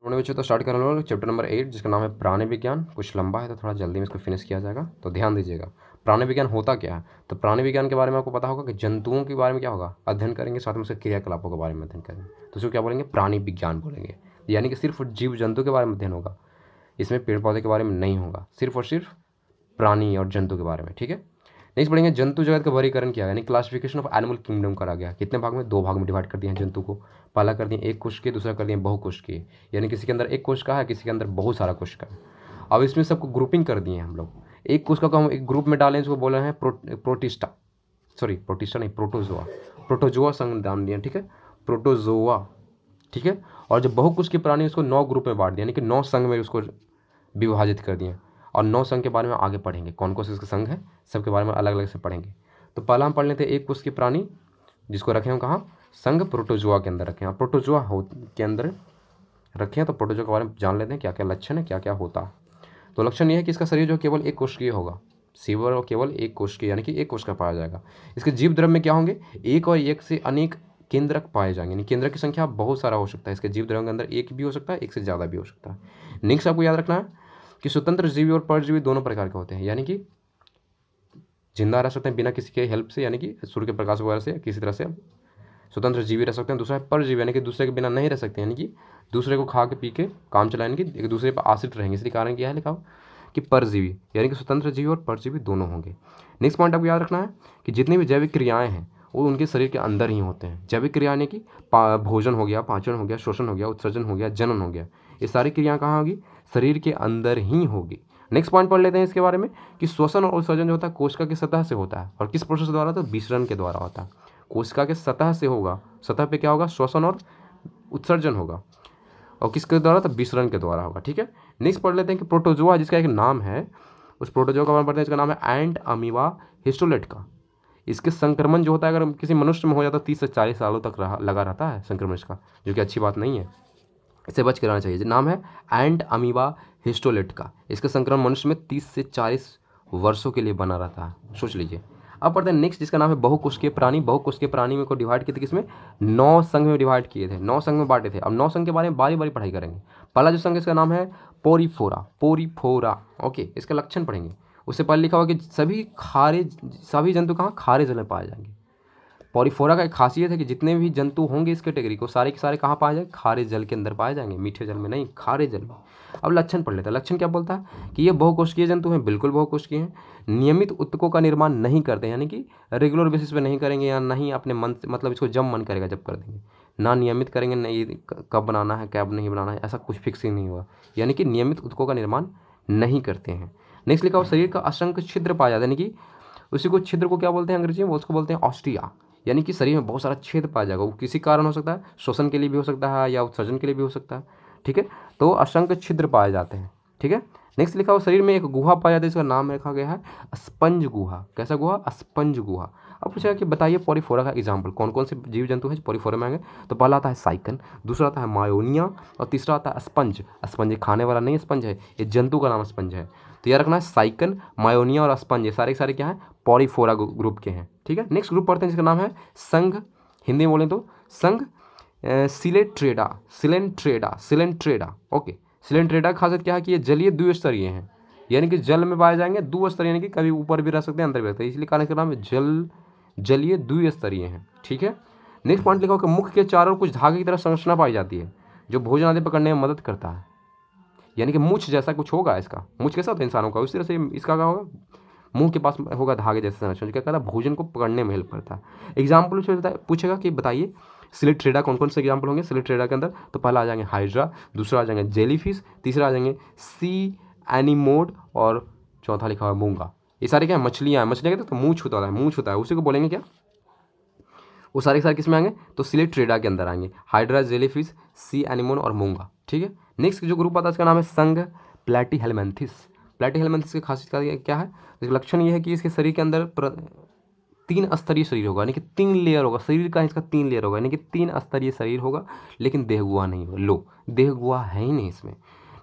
थोड़े बच्चों तो स्टार्ट करने वाले चैप्टर नंबर 8 जिसका नाम है प्राणी विज्ञान। कुछ लंबा है तो थोड़ा जल्दी में इसको फिनिश किया जाएगा, तो ध्यान दीजिएगा। प्राणी विज्ञान होता क्या है? तो प्राणी विज्ञान के बारे में आपको पता होगा कि जंतुओं के बारे में क्या होगा, अध्ययन करेंगे, साथ में उसके क्रियाकलापों के बारे में अध्ययन करेंगे, तो उसको क्या बोलेंगे, प्राणी विज्ञान बोलेंगे। यानी कि सिर्फ जीव जंतु के बारे में अध्ययन होगा, इसमें पेड़ पौधे के बारे में नहीं होगा, सिर्फ और सिर्फ प्राणी और जंतु के बारे में। ठीक है, नेक्स्ट पढ़ेंगे जंतु जगत का वर्गीकरण किया गया, यानी क्लासिफिकेशन ऑफ एनिमल किंगडम करा गया। कितने भाग में? 2 भाग में डिवाइड कर दिए हैं जंतु को। पहला कर दिए एक कोश के, दूसरा कर दिए बहुकोश के, यानी किसी के अंदर एक कोश का है, किसी के अंदर बहुत सारा कोश का है। अब इसमें सबको ग्रुपिंग कर दिए हैं हम लोग। एक कोश का हम एक ग्रुप में डालें, इसको बोले हैं प्रोटिस्टा, सॉरी प्रोटिस्टा नहीं, प्रोटोजोआ। प्रोटोजोआ संघ नाम दिया, ठीक है, प्रोटोजोआ। ठीक है, और जब बहुकोश के प्राणी उसको 9 ग्रुप में बांट दिया, यानी कि 9 संघ में उसको विभाजित कर दिए। और 9 संघ के बारे में आगे पढ़ेंगे, कौन कौन से इसके संघ है, सबके बारे में अलग अलग से पढ़ेंगे। तो पहला हम पढ़ लेते हैं एक कोश के प्राणी, जिसको रखे हम कहाँ, संघ प्रोटोजोआ के अंदर रखे हैं। प्रोटोजोआ के अंदर रखे हैं, तो प्रोटोजोआ के बारे में जान लेते हैं, क्या क्या लक्षण है, क्या क्या होता है। तो लक्षण ये है कि इसका शरीर जो केवल एक कोशिकीय होगा, सीवर और केवल एक कोशिकीय, यानी कि एक कोश का पाया जाएगा। इसके जीव द्रव्य में क्या होंगे, एक और एक से अनेक केंद्रक पाए जाएंगे, यानी केंद्रक की संख्या बहुत सारा हो सकता है। इसके जीव द्रव्य के अंदर एक भी हो सकता है, एक से ज़्यादा भी हो सकता है। नेक्स्ट आपको याद रखना है कि स्वतंत्र जीवी और परजीवी दोनों प्रकार के होते हैं, यानी कि जिंदा रह सकते हैं बिना किसी के हेल्प से, यानी कि सूर्य के प्रकाश वगैरह से, किसी तरह से स्वतंत्र जीवी रह सकते हैं। दूसरा है परजीवी, यानी कि दूसरे के बिना नहीं रह सकते, यानी कि दूसरे को खा के पी के काम चलाएं, कि एक दूसरे पर आश्रित रहेंगे। इसलिए कारण क्या है लिखा हो कि परजीवी, यानी कि स्वतंत्र जीवी और परजीवी दोनों होंगे। नेक्स्ट पॉइंट आपको याद रखना है कि जितनी भी जैविक क्रियाएं हैं वो उनके शरीर के अंदर ही होते हैं। जैविक क्रिया यानी कि भोजन हो गया, पाचन हो गया, शोषण हो गया, उत्सर्जन हो गया, जनन हो गया, ये सारी क्रियाएं कहाँ होगी, शरीर के अंदर ही होगी। नेक्स्ट पॉइंट पढ़ लेते हैं इसके बारे में कि श्वसन और उत्सर्जन जो होता है कोशिका की सतह से होता है, और किस प्रोसेस द्वारा, तो विसरण के द्वारा होता है। कोशिका के सतह से होगा, सतह पे क्या होगा, श्वसन और उत्सर्जन होगा, और किसके द्वारा, तो विसरण के द्वारा होगा। ठीक है, नेक्स्ट पढ़ लेते हैं कि प्रोटोजोआ जिसका एक नाम है, उस प्रोटोजोआ का नाम पढ़ते हैं, इसका नाम है एंट अमीबा हिस्टोलेट्का। इसके संक्रमण जो होता है अगर किसी मनुष्य में हो जाता है 30 से 40 सालों तक लगा रहता है संक्रमण इसका, जो कि अच्छी बात नहीं है, इससे बच के रहना चाहिए। नाम है एंट अमीबा हिस्टोलेट्का। इसका संक्रमण मनुष्य में 30 से 40 वर्षों के लिए बना रहता है, सोच लीजिए। अब पढ़ते हैं नेक्स्ट जिसका नाम है बहुकोशिकीय प्राणी। बहुकोशिकीय प्राणी में को डिवाइड किए थे किसमें, 9 संघ में डिवाइड किए थे, 9 संघ में बांटे थे। अब 9 संघ के बारे में बारी बारी पढ़ाई करेंगे। पहला जो संघ इसका नाम है पोरीफोरा, पोरीफोरा। ओके, इसके लक्षण पढ़ेंगे। उससे पहले लिखा हुआ कि सभी जंतु कहाँ, खारे जल में पाए जाएंगे। पॉलीफोरा का एक खासियत है कि जितने भी जंतु होंगे इस कैटेगरी को, सारे के सारे कहाँ पाए जाएंगे, खारे जल के अंदर पाए जाएंगे, मीठे जल में नहीं, खारे जल में। अब लक्षण पढ़ लेते हैं। लक्षण क्या बोलता है कि ये बहुकोशिकीय जंतु हैं, बिल्कुल बहुकोशिकीय हैं। नियमित ऊतकों का निर्माण नहीं करते, यानी कि रेगुलर बेसिस पे नहीं करेंगे, या नहीं अपने मन, मतलब इसको जब मन करेगा जब कर देंगे, ना नियमित करेंगे, नहीं कब बनाना है कब नहीं बनाना है, ऐसा कुछ फिक्सिंग नहीं हुआ, यानी कि नियमित ऊतकों का निर्माण नहीं करते हैं। नेक्स्ट लिखा हुआ शरीर का असंख्य छिद्र पाया जाता है, यानी कि उसी को छिद्र को क्या बोलते हैं अंग्रेजी में, उसको बोलते हैं ऑस्टिया, यानी कि शरीर में बहुत सारा छेद पाया जाएगा। वो किसी कारण हो सकता है, श्वसन के लिए भी हो सकता है, या उत्सर्जन के लिए भी हो सकता है। ठीक है, तो असंख्य छिद्र पाए जाते हैं। ठीक है, नेक्स्ट लिखा हुआ शरीर में एक गुहा पाया जाता है, इसका नाम रखा गया है स्पंज गुहा। कैसा गुहा, स्पंज गुहा। अब पूछा कि बताइए पॉलीफोरा का एग्जाम्पल, कौन कौन से जीव जंतु हैं पॉलीफोरा में आएंगे। तो पहला आता है साइकन, दूसरा आता है मायोनिया, और तीसरा आता है स्पंज। स्पंज खाने वाला नहीं स्पंज है, ये जंतु का नाम स्पंज है। तो याद रखना है साइकन, मायोनिया और स्पंज, ये सारे के सारे क्या हैं, पॉलीफोरा ग्रुप के हैं। ठीक है, नेक्स्ट ग्रुप पढ़ते हैं जिसका नाम है संघ, हिंदी में बोलें तो संघ सिलेंट्रेडा, सिलेंट्रेडा, सिलेंट्रेडा। ओके, सिलेंट्रेडा की खासियत क्या है कि ये जलीय द्विस्तरीय हैं, यानी कि जल में पाए जाएंगे, द्विस्तरीय यानी कि कभी ऊपर भी रह सकते हैं अंदर भी रह सकते हैं, इसलिए कारण इसका नाम है जलीय द्विस्तरीय हैं। ठीक है, नेक्स्ट पॉइंट लिखा हो कि मुख के चारों कुछ धागे की तरह संरचना पाई जाती है, जो भोजन आदि पकड़ने में मदद करता है, यानी कि मूछ जैसा कुछ होगा इसका। मूछ कैसा होता है इंसानों का, उसी तरह से इसका क्या होगा, मुंह के पास होगा धागे जैसे संरचना, जो क्या कहता है भोजन को पकड़ने में हेल्प करता है। एग्जाम्पल पूछेगा कि बताइए सिलिट्रेडा कौन कौन से एग्जाम्पल होंगे सिलिट्रेडा के अंदर। तो पहला आ जाएंगे हाइड्रा, दूसरा आ जाएंगे जेलीफिश, तीसरा आ जाएंगे सी एनिमोड, और चौथा लिखा हुआ मूंगा। ये सारे क्या मछलियाँ हैं, मछलियाँ कहते हैं तो मूछ होता है, मूछ होता है, उसी को बोलेंगे क्या, वो सारे के सारे किस में आएंगे, तो सिलिट्रेडा के अंदर आएंगे, हाइड्रा, जेलीफिश, सी एनिमोन और मूंगा। ठीक है, नेक्स्ट जो ग्रुप आता है इसका नाम है संघ प्लैटीहेलमिन्थिस। प्लैटीहेलमिन्थिस की खासियत क्या है, इसका लक्षण ये है कि इसके शरीर के अंदर 3 स्तरीय शरीर होगा, यानी कि 3 लेयर होगा, शरीर का इसका 3 लेयर होगा, यानी कि 3 स्तरीय शरीर होगा, लेकिन देहगुहा नहीं होगा। लो, देहगुहा है ही नहीं इसमें।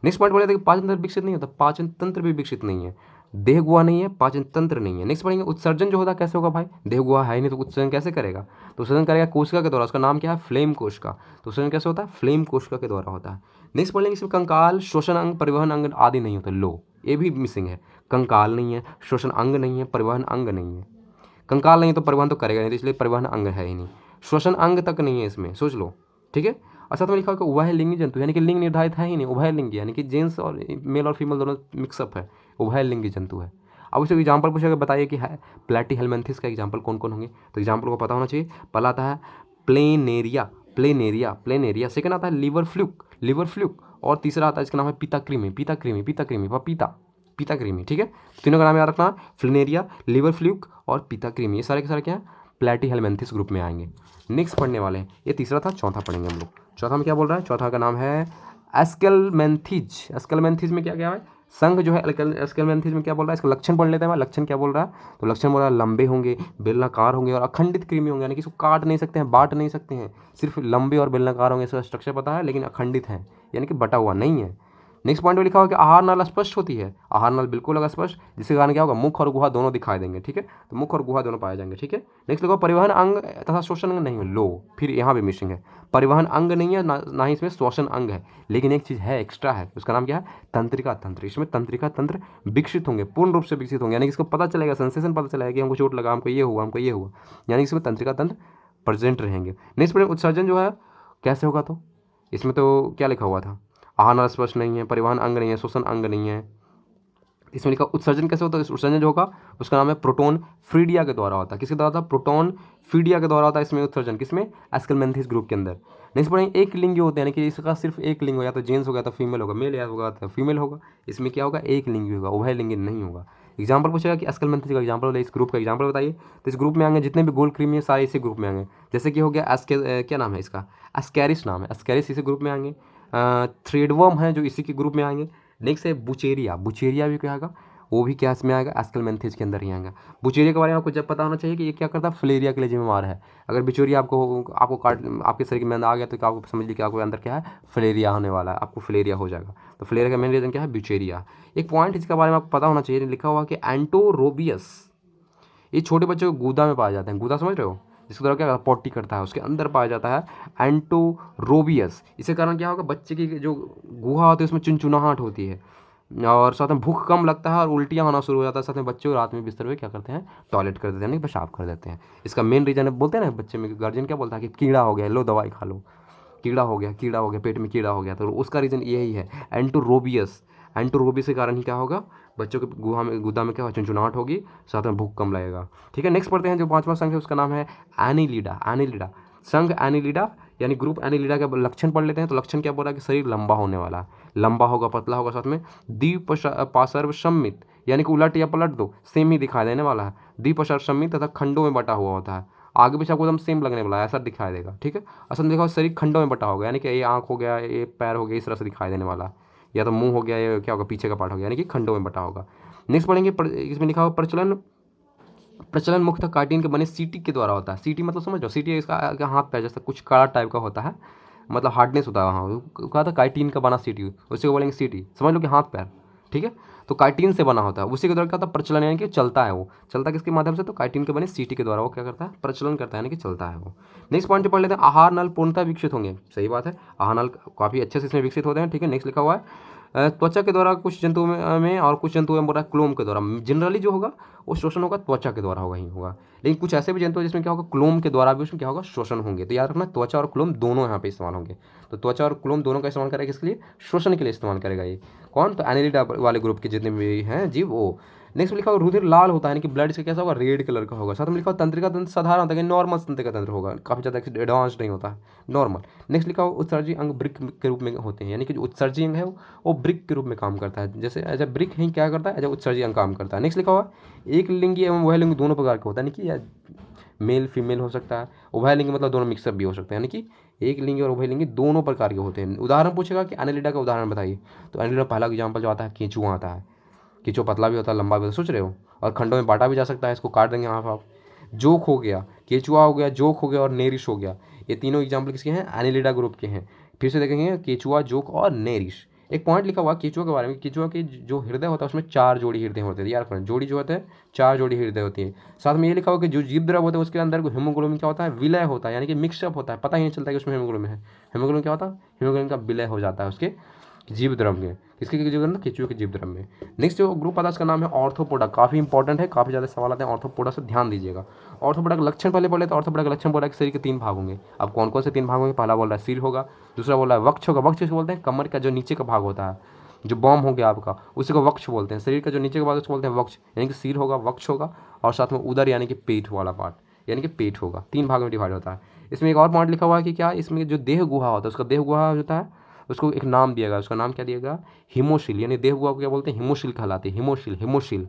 नेक्स्ट पॉइंट बोले थे कि पाचन तंत्र विकसित नहीं होता, पाचन तंत्र भी विकसित नहीं है। देह गुहा नहीं है, पाचन तंत्र नहीं है। नेक्स्ट पढ़ेंगे उत्सर्जन जो होता है कैसे होगा भाई, देह गुहा है ही नहीं तो उत्सर्जन कैसे करेगा, तो उत्सर्जन करेगा कोशिका के द्वारा, उसका नाम क्या है फ्लेम कोशिका। तो उत्सर्जन कैसे होता है, फ्लेम कोशिका के द्वारा होता है। नेक्स्ट पढ़ेंगे इसमें कंकाल, श्वसन अंग, परिवहन अंग आदि नहीं होता, लो ये भी मिसिंग है, कंकाल नहीं है, श्वसन अंग नहीं है, परिवहन अंग नहीं है। कंकाल नहीं है तो परिवहन तो करेगा नहीं, तो इसलिए परिवहन अंग है ही नहीं, श्वसन अंग तक नहीं है इसमें, सोच लो, ठीक है। अच्छा, तो लिखा होगा उभयलिंगी जंतु, यानी कि लिंग निर्धारित है ही नहीं, उभयलिंगी यानी कि जेंट्स और मेल और फीमेल दोनों मिक्सअप है, उभयलिंगी जंतु है। अब उसे एग्जाम्पल पूछेगा, बताइए कि है प्लेटी हेलमेंथिस का एग्जाम्पल कौन कौन होंगे, तो एग्जाम्पल को पता होना चाहिए। पहला आता है प्लेनेरिया, प्लेनेरिया, प्लेनेरिया। सेकंड आता है लिवर फ्लूक, लिवर फ्लूक। और तीसरा आता है इसका नाम है पीता कृमि, पीता कृमि, पीता कृमि, पपीता, पीता कृमि, ठीक है। तीनों का नाम याद रखना, फ्लेनेरिया, लिवर फ्लूक और पीता कृमि, ये सारे के सारे क्या है, प्लेटी हेलमेंथिस ग्रुप में आएंगे। नेक्स्ट पढ़ने वाले हैं, ये तीसरा था, चौथा पढ़ेंगे हम लोग। चौथा में क्या बोल रहा है, चौथा का नाम है एस्केलमेंथिज। एस्केलमेंथिज में क्या क्या है, संघ जो है एस्केलमेंथिज में क्या बोल रहा है, इसका लक्षण पढ़ लेते हैं। लक्षण क्या बोल रहा है, तो लक्षण बोल रहा है लंबे होंगे, बेलनाकार होंगे और अखंडित कृमि होंगे, यानी कि इसको काट नहीं सकते हैं, बांट नहीं सकते हैं, सिर्फ लंबे और बेलनाकार होंगे, इसका स्ट्रक्चर पता है लेकिन अखंडित है, यानी कि बटा हुआ नहीं है। नेक्स्ट पॉइंट में लिखा हुआ कि आहार नाल स्पष्ट होती है, आहार नाल बिल्कुल होगा स्पष्ट, जिसके कारण क्या होगा, मुख और गुहा दोनों दिखाई देंगे, ठीक है, तो मुख और गुहा दोनों पाए जाएंगे, ठीक है। नेक्स्ट लिखा परिवहन अंग तथा श्वसन अंग नहीं है, लो फिर यहाँ भी मिसिंग है, परिवहन अंग नहीं है ना ही इसमें श्वसन अंग है, लेकिन एक चीज़ है एक्स्ट्रा है, उसका नाम क्या है, तंत्रिका तंत्र। इसमें तंत्रिका तंत्र विकसित होंगे, पूर्ण रूप से विकसित होंगे, यानी कि इसको पता चलेगा, सेंसेशन पता चलेगा कि हमको चोट लगा, हमको ये हुआ, हमको ये हुआ, यानी इसमें तंत्रिका तंत्र प्रेजेंट रहेंगे। नेक्स्ट पॉइंट उत्सर्जन जो है कैसे होगा, तो इसमें तो क्या लिखा हुआ था, आहार स्पष्ट नहीं है, परिवहन अंग नहीं है, श्वसन अंग नहीं है। इसमें लिखा उत्सर्जन कैसे होता है, उत्सर्जन जो होगा उसका नाम है प्रोटोन फीडिया के द्वारा होता है, किसके द्वारा होता है, प्रोटोन फीडिया के द्वारा होता है इसमें उत्सर्जन, किसमें, एस्केलमेंथिस ग्रुप के अंदर। नेक्स्ट पढ़ेंगे एक लिंगी होते हैं, यानी कि इसका सिर्फ एक लिंग हो, या तो जेंट्स होगा तो फीमेल होगा, मेल या होगा तो फीमेल होगा, इसमें क्या होगा, एक लिंगी होगा, उभय लिंगी नहीं होगा। एग्जाम्पल पूछेगा कि एस्केलमेंथिस का एग्जाम्पल, इस ग्रुप का एग्जाम्पल बताइए, तो इस ग्रुप में आएंगे जितने भी गोल क्रीमी है सारे इसी ग्रुप में आएंगे, जैसे कि हो गया क्या नाम है इसका, एस्कैरिस नाम है, एस्कैरिस इसी ग्रुप में आएंगे। थ्रेडवर्म है जो इसी के ग्रुप में आएंगे। नेक्स्ट है बुचेरिया, बुचेरिया भी क्या आएगा, वो भी क्या इसमें आएगा, एस्केलमेंथिस के अंदर ही आएगा। बुचेरिया के बारे में आपको जब पता होना चाहिए कि ये क्या करता है, फिलेरिया के लिए जिम्मेवार है। अगर बिचौरिया आपको काट आपके शरीर में अंदर आ गया तो क्या, आपको समझ लीजिए कि आपको अंदर क्या है, फिलेरिया होने वाला है, आपको फिलेरिया हो जाएगा। तो फिलेरिया का मेन रीजन क्या है, ब्यूचेरिया। एक पॉइंट इसके बारे में आपको पता होना चाहिए, लिखा हुआ कि एंटोरोबियस, ये छोटे बच्चों को गूदा में पाए जाते हैं, गूदा समझ रहे हो, जिसके द्वारा क्या पॉटी करता है उसके अंदर पाया जाता है एंटोरोबियस। इसके कारण क्या होगा, बच्चे की जो गुहा होती है उसमें चुनचुनाहट होती है, और साथ में भूख कम लगता है और उल्टियाँ होना शुरू हो जाता है, साथ में बच्चे रात में बिस्तर पे क्या करते हैं, टॉयलेट कर देते हैं, नहीं पेशाब कर देते हैं। इसका मेन रीजन है, बोलते हैं ना बच्चे में, गार्जियन क्या बोलता है कि कीड़ा हो गया, लो दवाई खा लो, कीड़ा हो गया, कीड़ा हो गया, पेट में कीड़ा हो गया, तो उसका रीज़न यही है एंटोरोबियस। एंटोरोबियस के कारण ही क्या होगा, बच्चों के गुदा में क्या होगा, चुनचुनाहट होगी, साथ में भूख कम लगेगा, ठीक है। नेक्स्ट पढ़ते हैं, जो पांचवा संघ है उसका नाम है एनिलिडा, एनिलिडा संघ एनिलिडा, यानी ग्रुप एनिलिडा का लक्षण पढ़ लेते हैं। तो लक्षण क्या बोल रहा है कि शरीर लंबा होने वाला है, लंबा होगा, पतला होगा, साथ में द्विपार्श्व सम्मित, यानी कि उलट या पलट दो सेम ही दिखाई देने वाला है, द्विपार्श्व सम्मित तथा खंडों में बटा हुआ होता है, आगे पीछे आपको एकदम सेम लगने वाला है, ऐसा दिखाई देगा, ठीक है। असल देखो शरीर खंडों में बटा होगा, यानी कि ये आँख हो गया, ये पैर हो गया, इस तरह से दिखाई देने वाला, या तो मुंह हो गया, ये क्या होगा, पीछे का पार्ट हो गया, यानी कि खंडों में बटा होगा। नेक्स्ट पढ़ेंगे इसमें लिखा हुआ प्रचलन, प्रचलन मुख्यतः कार्टिन के बने सीटी के द्वारा होता है। सीटी मतलब समझ लो, सीटी इसका हाथ पैर जैसा कुछ काला टाइप का होता है, मतलब हार्डनेस होता है वहाँ, कहा था काइटिन का बना सीटी, उसी को बोलेंगे सीटी, समझ लो कि हाथ पैर, ठीक है। तो काइटिन से बना होता है, उसी के द्वारा क्या होता है, प्रचलन, यानी कि चलता है, वो चलता है किसके माध्यम से, तो काइटिन के बने सीटी के द्वारा वो क्या करता है, प्रचलन करता है, यानी कि चलता है वो। नेक्स्ट पॉइंट पढ़ लेते हैं, आहार नल पूर्णतः विकसित होंगे, सही बात है, आहार नल काफ़ी अच्छे से इसमें विकसित होते हैं, ठीक है। नेक्स्ट लिखा हुआ है त्वचा के द्वारा कुछ जंतुओं में और कुछ जंतुओं में बोला क्लोम के द्वारा, जनरली जो होगा वो शोषण होगा त्वचा के द्वारा होगा ही होगा, लेकिन कुछ ऐसे भी जंतु जिसमें क्या होगा, क्लोम के द्वारा भी उसमें क्या होगा, शोषण होंगे। तो याद रखना त्वचा और क्लोम दोनों यहाँ पे इस्तेमाल होंगे, तो त्वचा और क्लोम दोनों का इस्तेमाल करेगा किसके लिए, शोषण के लिए इस्तेमाल करेगा ये कौन, तो एनिलिडा वाले ग्रुप के जितने भी हैं जीव वो। नेक्स्ट में लिखा होगा रुधिर लाल होता है, यानी कि ब्लड इसका कैसा होगा, रेड कलर का होगा। साथ में लिखा होगा तंत्रिका तंत्र साधारण होता है, नॉर्मल तंत्रिका तंत्र होगा, काफ़ी ज़्यादा एडवांस नहीं होता है, नॉर्मल। नेक्स्ट लिखा हुआ उत्सर्जी अंग ब्रिक के रूप में होते हैं, यानी कि जो उत्सर्जी अंग है वो ब्रिक के रूप में काम करता है, जैसे एज ए ब्रिक ही क्या करता है, एज ए उत्सर्जी अंग काम करता है। नेक्स्ट लिखा हुआ एक लिंगी एवं वह लिंगी दोनों प्रकार का होता है, यानी कि मेल फीमेल हो सकता है, उभय लिंगी मतलब दोनों मिक्सअप भी हो सकते हैं, यानी कि एक लिंगी और उभय लिंगी दोनों प्रकार के होते हैं। उदाहरण पूछेगा कि एनिलिडा का उदाहरण बताइए, तो एनिलिडा पहला एग्जाम्पल जो आता है केंचुआ आता है, केंचुआ पतला भी होता है, लंबा भी होता है, सोच रहे हो, और खंडों में बांटा भी जा सकता है, इसको काट देंगे आप। जोक हो गया, केंचुआ हो गया, जोक हो गया और नेरिश हो गया, ये तीनों एग्जाम्पल किसके हैं, एनिलिडा ग्रुप के हैं। फिर से देखेंगे केंचुआ, जोक और नेरिश, एक पॉइंट लिखा हुआ केचुआ के बारे में, केचुआ की जो हृदय होता है उसमें 4 जोड़ी हृदय होते हैं, याद रखना, जोड़ी जो होते हैं 4 जोड़ी हृदय होती है। साथ में ये लिखा हुआ कि जो जीव द्रव होता है उसके अंदर हीमोग्लोबिन क्या होता है, विलय होता है, यानी कि मिक्सअप होता है, पता ही नहीं चलता कि उसमें हीमोग्लोबिन है। हीमोग्लोबिन क्या होता है, हीमोग्लोबिन का विलय हो जाता है उसके जीव द्रव में, किसके जीव द्रव में, केचुए के जीव द्रव में। नेक्स्ट जो ग्रुप आता है उसका नाम है ऑर्थोपोडा, काफ़ी इंपॉर्टेंट है, काफ़ी ज़्यादा सवाल आते हैं ऑर्थोपोडा से, ध्यान दीजिएगा। ऑर्थोपोडा का लक्षण पहले पढ़ लेते हैं। ऑर्थोपोडा का लक्षण बोला है कि शरीर के 3 भाग होंगे। अब कौन कौन से 3 भाग होंगे, पहला बोल रहा है सिर होगा, दूसरा बोल रहा है वक्ष होगा, वक्ष बोलते हैं कमर का जो नीचे का भाग होता है, जो बॉम हो गया आपका, उसी को वक्ष बोलते हैं। शरीर का जो नीचे का भाग उसको बोलते हैं वक्ष, यानी कि सिर होगा, वक्ष होगा, और साथ में उदर यानी कि पेट वाला पार्ट, यानी कि पेट होगा। 3 भाग में डिवाइड होता है। इसमें एक और पॉइंट लिखा हुआ है कि क्या, इसमें जो देह गुहा होता है, उसका देह गुहा होता है, उसको एक नाम दिया गया, उसका नाम क्या दिया गया, हिमोशिल, यानी देह गुहा को क्या बोलते हैं, हिमोशिल कहलाते हैं, हिमोशिल, हिमोशिल।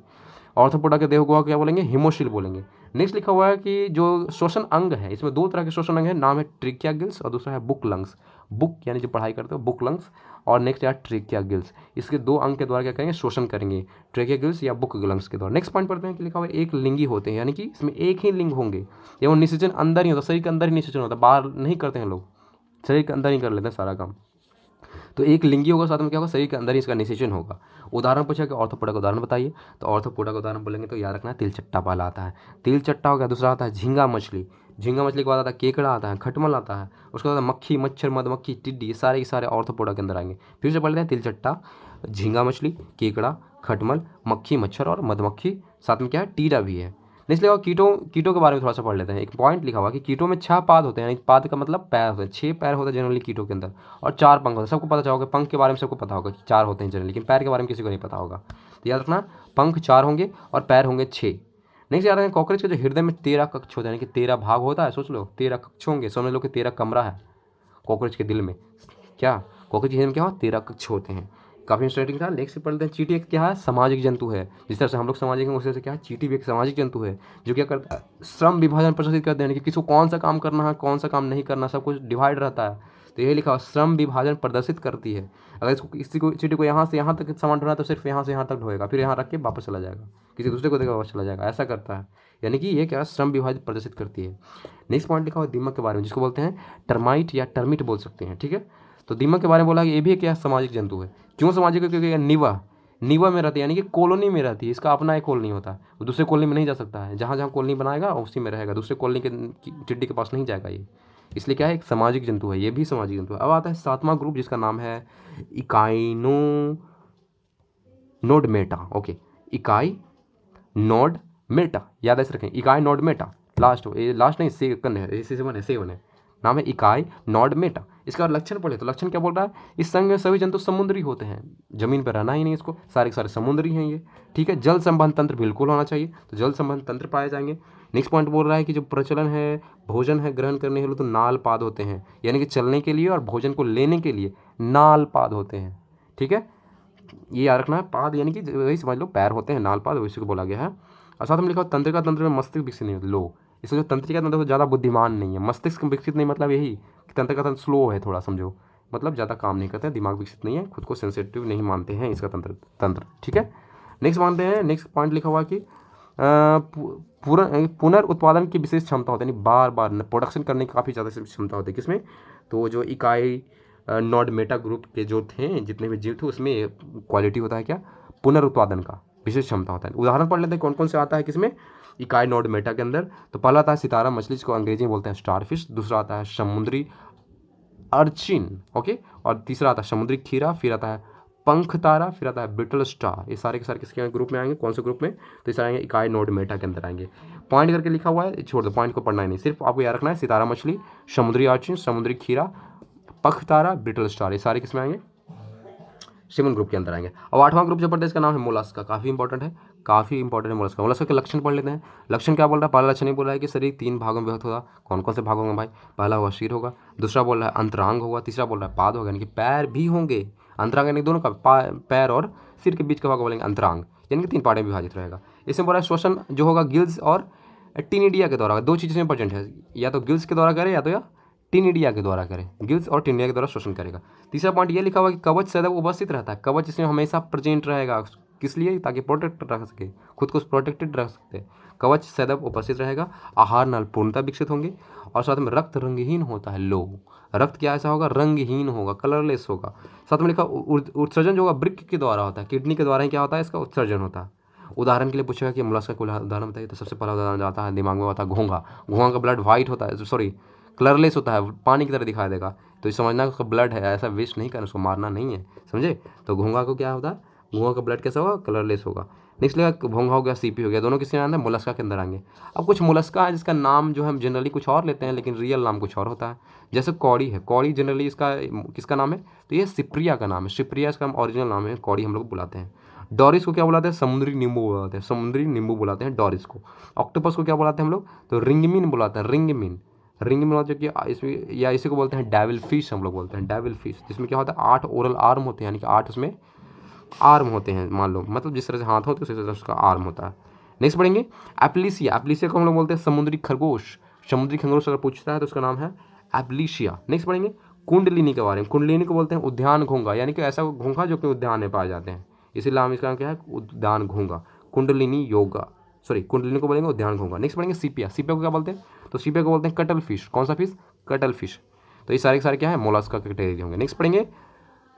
ऑर्थोपोडा के देह गुहा को क्या बोलेंगे, हिमोशिल बोलेंगे। नेक्स्ट लिखा हुआ है कि जो श्वसन अंग है, इसमें 2 तरह के श्वसन अंग है, नाम है ट्रिकिया गिल्स और दूसरा है बुक लंग्स। बुक यानी जो पढ़ाई करते हो, बुक लंग्स, और नेक्स्ट यार ट्रिकिया गिल्स। इसके 2 अंग के द्वारा क्या करेंगे, शोषण करेंगे, ट्रिकिया गिल्स या बुक लंग्स के द्वारा। नेक्स्ट पॉइंट पढ़ते हैं कि लिखा हुआ है एक लिंगी होते हैं, यानी कि इसमें एक ही लिंग होंगे, एवं निषेचन अंदर ही होता है, शरीर के अंदर ही निषेचन होता है, बाहर नहीं करते हैं लोग, शरीर के अंदर ही कर लेते हैं सारा काम। तो एक लिंगी होगा, साथ में क्या होगा, शरीर के अंदर ही इसका निषेचन होगा। उदाहरण पूछा कि ऑर्थोपोडा का उदाहरण बताइए, तो ऑर्थोपोडा का उदाहरण बोलेंगे तो याद रखना है तिलचट्टा पहला आता है, तिलचट्टा हो गया, दूसरा आता है झींगा मछली, झींगा मछली के बाद आता है केकड़ा आता है, खटमल आता है, उसके बाद मक्खी, मच्छर, मधुमक्खी, टिड्डी, ये सारे के सारे ऑर्थोपोडा के अंदर आएंगे। फिर से पढ़ लेते हैं, तिलचट्टा, झींगा मछली, केकड़ा, खटमल, मक्खी, मच्छर और मधुमक्खी, साथ में क्या है, टीडा भी है। इसलिए और कीटों कीटों के बारे में थोड़ा सा पढ़ लेते हैं। एक पॉइंट लिखा हुआ कि कीटों में 6 पाद होते हैं, यानी पाद का मतलब पैर होते हैं, 6 पैर होते हैं जनरली कीटों के अंदर, और 4 पंख होते हैं। सबको पता होगा, पंख के बारे में सबको पता होगा कि 4 होते हैं जनरली, लेकिन पैर के बारे में किसी को नहीं पता होगा। तो याद रखना, पंख 4 होंगे और पैर होंगे 6। नेक्स्ट याद रखें, कॉकरोच के जो हृदय में 13 कक्ष होते हैं, यानी कि 13 भाग होता है, सोच लो 13 कक्ष होंगे, समझ लो कि 13 कमरा है कॉकरोच के दिल में। क्या, कॉकरोच के हृदय में क्या हो, 13 कक्ष होते हैं। काफ़ी इंटरेस्टिंग था। नेक्स्ट पढ़ते हैं, चींटी एक क्या है, सामाजिक जंतु है। जिस तरह से हम लोग सामाजिक हैं उसी तरह से क्या है, चींटी भी एक सामाजिक जंतु है, जो क्या करता है, श्रम विभाजन प्रदर्शित करते हैं, कि किसी को कौन सा काम करना है, कौन सा काम नहीं करना, सब कुछ डिवाइड रहता है। तो यही लिखा हुआ, श्रम विभाजन प्रदर्शित करती है। अगर इसको किसी को चींटी को यहाँ से यहाँ तक सामान ढोना है तो सिर्फ यहाँ से यहाँ तक ढोएगा, फिर यहाँ रख के वापस चला जाएगा, किसी दूसरे को देगा वापस चला जाएगा, ऐसा करता है। यानी कि ये क्या, श्रम विभाजन प्रदर्शित करती है। नेक्स्ट पॉइंट लिखा हुआ दीमक के बारे में, जिसको बोलते हैं टर्माइट या टर्मिट बोल सकते हैं, ठीक है। तो दीमक के बारे में बोला कि ये भी क्या, सामाजिक जंतु है। क्यों सामाजिक है, क्योंकि निवा में रहती है, यानी कि कॉलोनी में रहती है, इसका अपना एक कॉलोनी होता है, वो दूसरे कॉलोनी में नहीं जा सकता है, जहाँ जहाँ कॉलोनी बनाएगा उसी में रहेगा, दूसरे कॉलोनी के टिड्डी के पास नहीं जाएगा ये, इसलिए क्या है, एक सामाजिक जंतु है, ये भी सामाजिक जंतु है। अब आता है 7वां ग्रुप, जिसका नाम है इकाइनो नोडमेटा। ओके, इकाई नोड मेटा, याद ऐसे रखें, इकाई नोड मेटा, लास्ट नहीं, सेकंड है, सेवन है, नाम है इकाई नॉड मेटा। इसका लक्षण पढ़े तो लक्षण क्या बोल रहा है, इस संघ में सभी जंतु समुद्री होते हैं, जमीन पर रहना ही नहीं इसको, सारे के सारे समुद्री हैं ये, ठीक है। जल संबंध तंत्र बिल्कुल होना चाहिए, तो जल संबंध तंत्र पाए जाएंगे। नेक्स्ट पॉइंट बोल रहा है कि जो प्रचलन है, भोजन है ग्रहण करने के लिए, तो नाल पाद होते हैं, यानी कि चलने के लिए और भोजन को लेने के लिए नाल पाद होते हैं, ठीक है। ये याद रखना है, पाद यानी कि वही समझ लो पैर होते हैं, नाल पाद, वैसे को बोला गया है। और साथ में लिखा तंत्रिका तंत्र में मस्तिष्क विकसित नहीं होता, लो, इसमें जो तंत्रिका तंत्र ज़्यादा बुद्धिमान नहीं है, मस्तिष्क विकसित नहीं, मतलब यही कि तंत्रिका तंत्र स्लो है थोड़ा, समझो, मतलब ज़्यादा काम नहीं करते हैं, दिमाग विकसित नहीं है, खुद को सेंसिटिव नहीं मानते हैं इसका तंत्र, ठीक है। नेक्स्ट मानते हैं, नेक्स्ट पॉइंट लिखा हुआ कि पुनर्उत्पादन की विशेष क्षमता होती है, यानी बार बार प्रोडक्शन करने की काफ़ी ज़्यादा क्षमता होती है, किसमें, तो जो इकाई नॉड मेटा ग्रुप के जो थे, जितने भी जीव थे, उसमें क्वालिटी होता है क्या, पुनर्उत्पादन का विशेष क्षमता होता है। उदाहरण पढ़ लेते हैं कौन कौन से आता है किसमें, इकाई नॉड मेटा के अंदर। तो पहला आता है सितारा मछली, जिसको अंग्रेजी में बोलते हैं स्टारफिश, दूसरा आता है समुद्री अर्चिन, ओके, और तीसरा आता है समुद्री खीरा, फिर आता है पंख तारा, फिर आता है ब्रिटल स्टार। ये सारे के सारे किसके ग्रुप में आएंगे, कौन से ग्रुप में, तो इस आएंगे इकाई नॉड मेटा के अंदर आएंगे। पॉइंट करके लिखा हुआ है, छोड़ दो, पॉइंट को पढ़ना ही नहीं, सिर्फ आपको याद रखना है सितारा मछली, समुद्री अर्चिन, समुद्री खीरा, पख तारा, ब्रिटल स्टार, ये सारे किसमें आएंगे, 7 ग्रुप के अंदर आएंगे। अब 8वां ग्रुप जो पढ़ते हैं इसका नाम है मोलस्का, काफ़ी इंपॉर्टेंट है, मोलस्का। मोलस्का के लक्षण पढ़ लेते हैं। लक्षण क्या बोल रहा है, पहला लक्षण ये बोल रहा है कि शरीर 3 भागों में विभक्त होगा। कौन कौन से भाग होंगे भाई, पहला होगा सिर होगा, दूसरा बोल रहा है अंतरांग होगा, तीसरा बोल रहा है पाद होगा, यानी कि पैर भी होंगे, अंतरांग यानी दोनों का, पैर और सिर के बीच का भाग बोलेंगे अंतरांग, यानी कि 3 पार्ट में विभाजित रहेगा। इसमें बोल रहा है श्वसन जो होगा गिल्स और टिनिडिया के द्वारा, 2 चीज़ें इंपॉर्टेंट है, या तो गिल्स के द्वारा करे या टिनिडिया के द्वारा करें, गिल्स और टिनिडिया के द्वारा शोषण करेगा। तीसरा पॉइंट ये लिखा हुआ कि कवच सदैव उपस्थित रहता है, कवच इसमें हमेशा प्रेजेंट रहेगा, किस लिए? ताकि प्रोटेक्ट रख सके, खुद को प्रोटेक्टेड रख सकते। कवच सदैव उपस्थित रहेगा, आहार नल पूर्णतः विकसित होंगे, और साथ में रक्त रंगहीन होता है। लो, रक्त क्या ऐसा होगा? रंगहीन होगा, कलरलेस होगा। साथ में लिखा उत्सर्जन जो होगा वृक्क के द्वारा होता है, किडनी के द्वारा ही क्या होता है? इसका उत्सर्जन होता है। उदाहरण के लिए पूछेगा कि मोलस्का का उदाहरण बताइए, तो सबसे पहला उदाहरण जाता है दिमाग में, होता है घोंघा। घोंघा का ब्लड व्हाइट होता है, सॉरी कलरलेस होता है, पानी की तरह दिखाई देगा। तो ये समझना उसका ब्लड है, ऐसा वेस्ट नहीं करना, उसको मारना नहीं है, समझे? तो घोंघा को क्या होता है? घोंघा का ब्लड कैसा होगा? कलरलेस होगा। नेक्स्ट लेगा घोंघा हो गया, सीपी हो गया, दोनों किसके अंदर? मोलस्का के अंदर आएंगे। अब कुछ मोलस्का है जिसका नाम जो हम जनरली कुछ और लेते हैं, लेकिन रियल नाम कुछ और होता है। जैसे कौड़ी है, कौड़ी जनरली इसका किसका नाम है? तो ये सिप्रिया का नाम है, सिप्रिया इसका ओरिजिनल नाम है, कौड़ी हम लोग बुलाते हैं। डॉरिस को क्या बुलाते हैं? समुद्री नींबू बुलाते हैं, समुद्री नींबू बुलाते हैं डॉरिस को। ऑक्टोपस को क्या बुलाते हैं हम लोग? तो रिंगमिन बुलाते हैं, रिंगमिन। रिंगमिन जो कि इसमें, या इसी को बोलते हैं डेविल फिश, हम लोग बोलते हैं डेविल फिश, जिसमें क्या होता है? 8 ओरल आर्म होते हैं, यानी कि 8 उसमें आर्म होते हैं, मान लो, मतलब जिस तरह से हाथ होते हैं उसी तरह उसका आर्म होता है। नेक्स्ट पढ़ेंगे एप्लीसिया। एप्लीसिया को हम लोग बोलते हैं समुद्री खरगोश। समुद्री खरगोश अगर पूछता है तो उसका नाम है एप्लीसिया। नेक्स्ट पढ़ेंगे कुंडलिनी के बारे में। कुंडलिनी को बोलते हैं उद्यान घोंघा, यानी कि ऐसा घोंघा जो कि उद्यान में पाए जाते हैं, इसीलिए नाम इसका क्या है? उद्यान घोंघा, कुंडलिनी योगा, सॉरी कुंडलिनी को बोलेंगे उद्यान घोंघा। नेक्स्ट पढ़ेंगे सीपिया। सीपिया को क्या बोलते हैं? तो सीपिया को बोलते हैं कटल फिश। कौन सा फिश? Cuttle fish. तो ये सारे के सारे क्या है? मोलस्का के कैटेगरी होंगे। नेक्स्ट पढ़ेंगे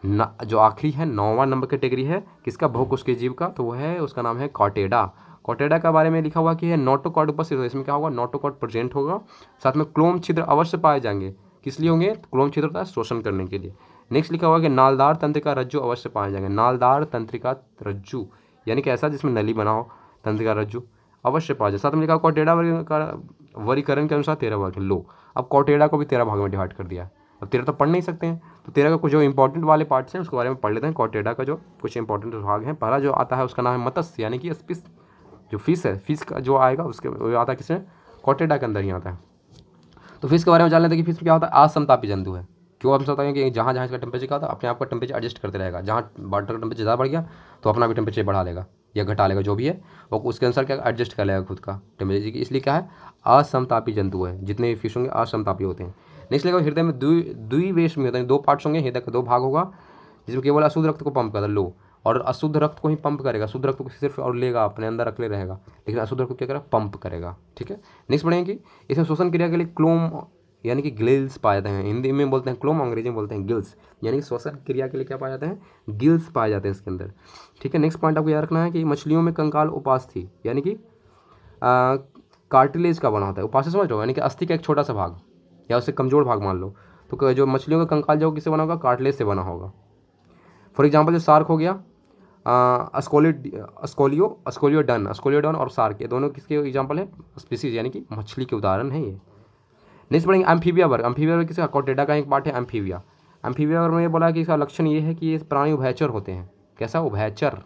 जो आखिरी है 9वां नंबर कैटेगरी है किसका? बहुकोशिकीय जीव का, तो वो है, उसका नाम है कॉटेडा। कॉटेडा के बारे में लिखा हुआ कि है नोटोकॉट उपस्थित होगा, इसमें क्या होगा? नोटोकॉट प्रेजेंट होगा। साथ में क्लोम छिद्र अवश्य पाए जाएंगे, किस लिए होंगे? क्लोम छिद्र होता है शोषण करने के लिए। नेक्स्ट लिखा हुआ कि नालदार तंत्रिका रज्जु अवश्य पाए जाएंगे, नालदार तंत्रिका रज्जु, यानी कि ऐसा जिसमें नली बना हो, तंत्रिका रज्जु अवश्य पाए जाए। साथ में लिखा हुआ कॉटेडा वर्गीकरण के अनुसार 13 भाग। लो, अब कॉटेडा को भी 13 भाग में डिवाइड कर दिया। अब 13 तो पढ़ नहीं सकते हैं, तो 13 का कुछ जो इंपॉर्टेंट वाले पार्ट्स हैं उसके बारे में पढ़ लेते हैं। कॉटेडा का जो कुछ इंपॉर्टेंट भाग हैं, पहला जो आता है उसका नाम है मत्स्य, यानी कि स्पिस, जो फिश है, फिश का जो आएगा उसके वो आता है किसमें? कॉटेडा के अंदर ही आता है। तो फिश के बारे में जान लेते हैं कि फिश क्या होता है? असमतापी जंतु है। क्यों हम समझते हैं कि जहाँ जहाँ इसका टेम्परेचर क्या होता है, अपने आप का टेम्परेचर एडजस्ट करते रहेगा। जहाँ वाटर का टेम्परेचर ज़्यादा बढ़ गया तो अपना भी टेम्परेचर बढ़ा लेगा या घटा लेगा, जो भी है वो उसके अनुसार क्या एडजस्ट कर लेगा खुद का टेम्परेचर की। इसलिए क्या है? असमतापी जंतु है, जितने भी फिश होंगे असमतापी होते हैं। नेक्स्ट लेगा हृदय में द्विवेशमी होता है, 2 पार्ट्स होंगे, हृदय का 2 भाग होगा, जिसमें केवल अशुद्ध रक्त को पंप करता है। लो, और अशुद्ध रक्त को ही पंप करेगा, शुद्ध रक्त को सिर्फ और लेगा, अपने अंदर रख ले रहेगा, लेकिन अशुद्ध रक्त को क्या करेगा? पंप करेगा। ठीक है, नेक्स्ट पढ़ेंगे कि इसमें शोषण क्रिया के लिए क्लोम यानी कि गिल्स पाए जाते हैं। हिंदी में बोलते हैं क्लोम, अंग्रेजी में बोलते हैं गिल्स, यानी कि श्वसन क्रिया के लिए क्या पाए जाते हैं? गिल्स पाए जाते हैं इसके अंदर। ठीक है, नेक्स्ट पॉइंट आपको याद रखना है कि मछलियों में कंकाल उपास्थि, यानी कि कार्टिलेज का बना होता है। उपास्थि समझ रहे हो, यानी कि अस्थि का एक छोटा सा भाग या उससे कमजोर भाग मान लो। तो जो मछलियों का कंकाल जो किससे बना होगा? कार्टिलेज से बना होगा। फॉर एग्जाम्पल जो सार्क हो गया, अस्कोलियोडन और सार्क, ये दोनों किसके एग्जाम्पल है? स्पीसीज, यानी कि मछली के उदाहरण है ये। नेक्स्ट पढ़ेंगे एम्फीबिया वर्ग। एम्फीबिया वर्ग किसका? कॉटेडा का एक पार्ट है एम्फीबिया। एम्फीबिया वर्ग में ये बोला कि इसका लक्षण ये है कि ये प्राणी उभयचर होते हैं। कैसा? उभयचर।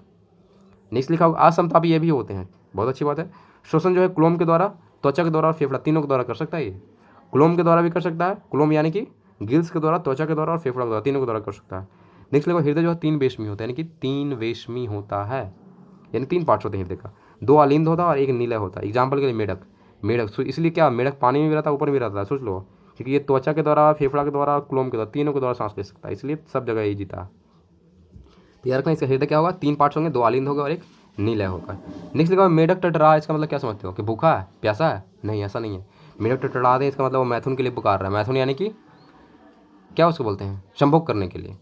नेक्स्ट लिखा होगा असमतापी, ये भी होते हैं, बहुत अच्छी बात है। शोषण जो है क्लोम के द्वारा, त्वचा के द्वारा और फेफड़ा, तीनों के द्वारा कर सकता है ये। क्लोम के द्वारा भी कर सकता है, क्लोम यानी कि गिल्स के द्वारा, त्वचा के द्वारा और फेफड़ा के द्वारा, तीनों के द्वारा कर सकता है। नेक्स्ट लिखा हृदय जो है 3 वेशमी होता है, यानी कि 3 वेशमी होता है, यानी 3 पार्ट्स होते हैं हृदय का, 2 अलिंद होता है और 1 नीला होता है। एग्जाम्पल के लिए मेढक, मेढक इसलिए क्या? मेढक पानी में भी रहता है, ऊपर भी रहता है, सोच लो, क्योंकि ये त्वचा के द्वारा, फेफड़ा के द्वारा, क्लोम के द्वारा, तीनों के द्वारा सांस ले सकता है, इसलिए सब जगह ये जीता है। तो याद रखना इसका हृदय क्या होगा? 3 पार्ट्स होंगे, 2 अलिंद होगा और 1 नीला होगा। नेक्स्ट लिखा मेढक टटरा, इसका मतलब क्या समझते हो? कि भूखा है, प्यासा है? नहीं, ऐसा नहीं है। मेढक टटरा दे इसका मतलब वो मैथुन के लिए पुकार रहा है। मैथुन यानी कि क्या उसको बोलते हैं? संभोग करने के लिए,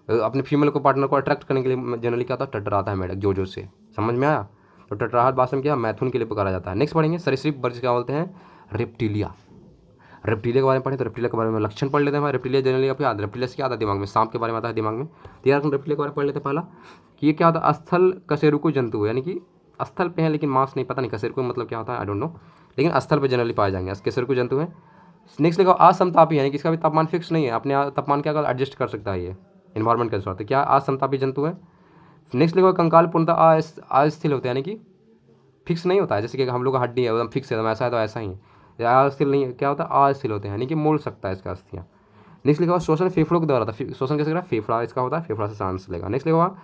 अपने फीमेल को, पार्टनर को अट्रैक्ट करने के लिए जनरली क्या होता है? टटराता है मेढक जोर जोर से। समझ में आया? तो टटराहट भाषा में क्या? मैथुन के लिए पुकारा जाता है। नेक्स्ट पढ़ेंगे सरीसृप वर्ग क्या बोलते हैं? रेप्टिलिया। रेप्टिलिया के बारे में पढ़ें तो रेप्टिलिया के बारे में लक्षण पढ़ लेते हैं भाई। रेप्टिलिया जनरली आपको याद, रेप्टिलिया से क्या आता है दिमाग में? सांप के बारे में आता है दिमाग में। तो यार हम रेप्टिलिया के बारे में पढ़ लेते हैं। पहला कि ये क्या होता है? स्थल कशेरुकी जंतु, यानी कि स्थल पे है लेकिन मांस नहीं, पता नहीं कशेरुकी मतलब क्या होता है, आई डोंट नो, लेकिन स्थल पे जनरली पाए जाएंगे, कशेरुकी जंतु है। नेक्स्ट लिखा असमतापी, यानी कि इसका भी तापमान फिक्स नहीं है, अपने तापमान क्या एडजस्ट कर सकता है ये इन्वायरमेंट के अनुसार। तो क्या असमतापी जंतु है। नेक्स्ट लिखा कंकाल पूर्णतः अस्थिर होते हैं, यानी कि फिक्स नहीं होता है, जैसे कि हम लोग का हड्डी है एकदम फिक्स है, ऐसा है तो ऐसा ही है, अस्थिर नहीं है, क्या होता है? अस्थिर होते हैं, यानी कि मोल सकता है इसका अस्थियाँ। नेक्स्ट लिखा हुआ शोषण फेफड़ों के द्वारा था। शोषण कैसे करा? फेफड़ा इसका होता है, फेफड़ा से सांस लेगा। नेक्स्ट लिखा हुआ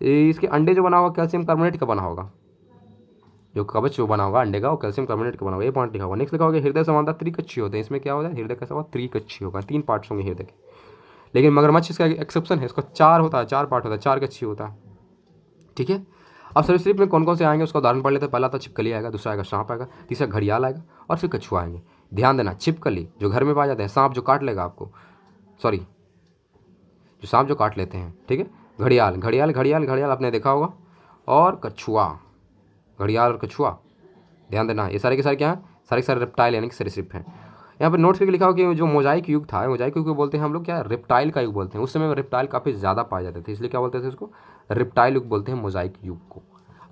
इसके अंडे जो बना होगा कैल्शियम कार्बोनेट का बना होगा, जो कवच जो बना होगा अंडे का वो कैल्शियम कार्बोनेट का बना होगा, ये पॉइंट लिखा होगा। नेक्स्ट लिखा होगा हृदय समानता त्रिकक्षी होते हैं, इसमें क्या होता है? हृदय कैसा होगा? त्रिकक्षी होगा, 3 पार्ट्स होंगे हृदय के, लेकिन मगरमच्छ इसका एक्सेप्शन है, इसका 4 होता है, 4 पार्ट होता है, 4 कक्षी होता है। ठीक है, अब सरीसृप में कौन कौन से आएंगे उसका उदाहरण पढ़ लेते हैं। पहला तो छिपकली आएगा, दूसरा आएगा सांप आएगा, तीसरा घड़ियाल आएगा और फिर कछुआ आएंगे। ध्यान देना, छिपकली जो घर में पाए जाते हैं, सांप जो काट लेगा आपको, सॉरी जो सांप जो काट लेते हैं, ठीक है, घड़ियाल घड़ियाल घड़ियाल घड़ियाल आपने देखा होगा, और कछुआ, घड़ियाल और कछुआ। ध्यान देना, ये सारे के सारे क्या हैं, सारे के सारे रेप्टाइल यानी कि सरीसृप हैं। यहाँ पर नोट्स पे लिखा हो कि जो मोजाइक युग था, मोजाइक युग को बोलते हैं हम लोग क्या, रेप्टाइल का युग बोलते हैं। उस समय रेप्टाइल काफ़ी ज़्यादा पाए जाते थे, इसलिए क्या बोलते थे उसको, रेप्टाइल युग बोलते हैं मोजाइक युग को।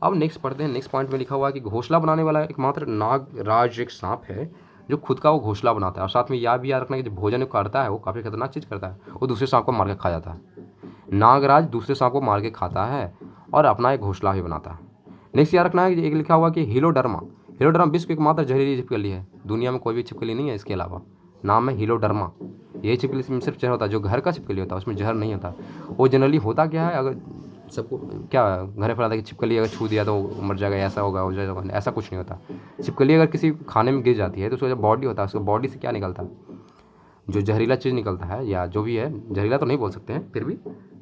अब नेक्स्ट पढ़ते हैं। नेक्स्ट पॉइंट में लिखा हुआ है कि घोंसला बनाने वाला एकमात्र नागराज एक सांप है जो खुद का वो घोंसला बनाता है, और साथ में यह भी याद रखना कि जो भोजन वो करता है वो काफ़ी खतरनाक चीज़ करता है, वो दूसरे सांप को मार के खा जाता है। नागराज दूसरे सांप को मार के खाता है और अपना एक घोंसला भी बनाता है। नेक्स्ट याद रखना है कि एक लिखा हुआ कि हीलोडर्मा, हीलोडर्मा विश्व की एकमात्र जहरीली छिपकली है, दुनिया में कोई भी छिपकली नहीं है इसके अलावा, नाम है हीलोडर्मा। यही छिपकली में सिर्फ जहर होता है, जो घर का छिपकली होता है उसमें जहर नहीं होता। वो जनरली होता क्या है, अगर सबको क्या घर में फैलाता है कि छिपकली अगर छू दिया तो मर जाएगा, ऐसा होगा हो जाएगा, ऐसा कुछ नहीं होता। छिपकली अगर किसी खाने में गिर जाती है तो उसका जो बॉडी होता है, उसका बॉडी से क्या निकलता है, जो जहरीला चीज़ निकलता है, या जो भी है, जहरीला तो नहीं बोल सकते हैं, फिर भी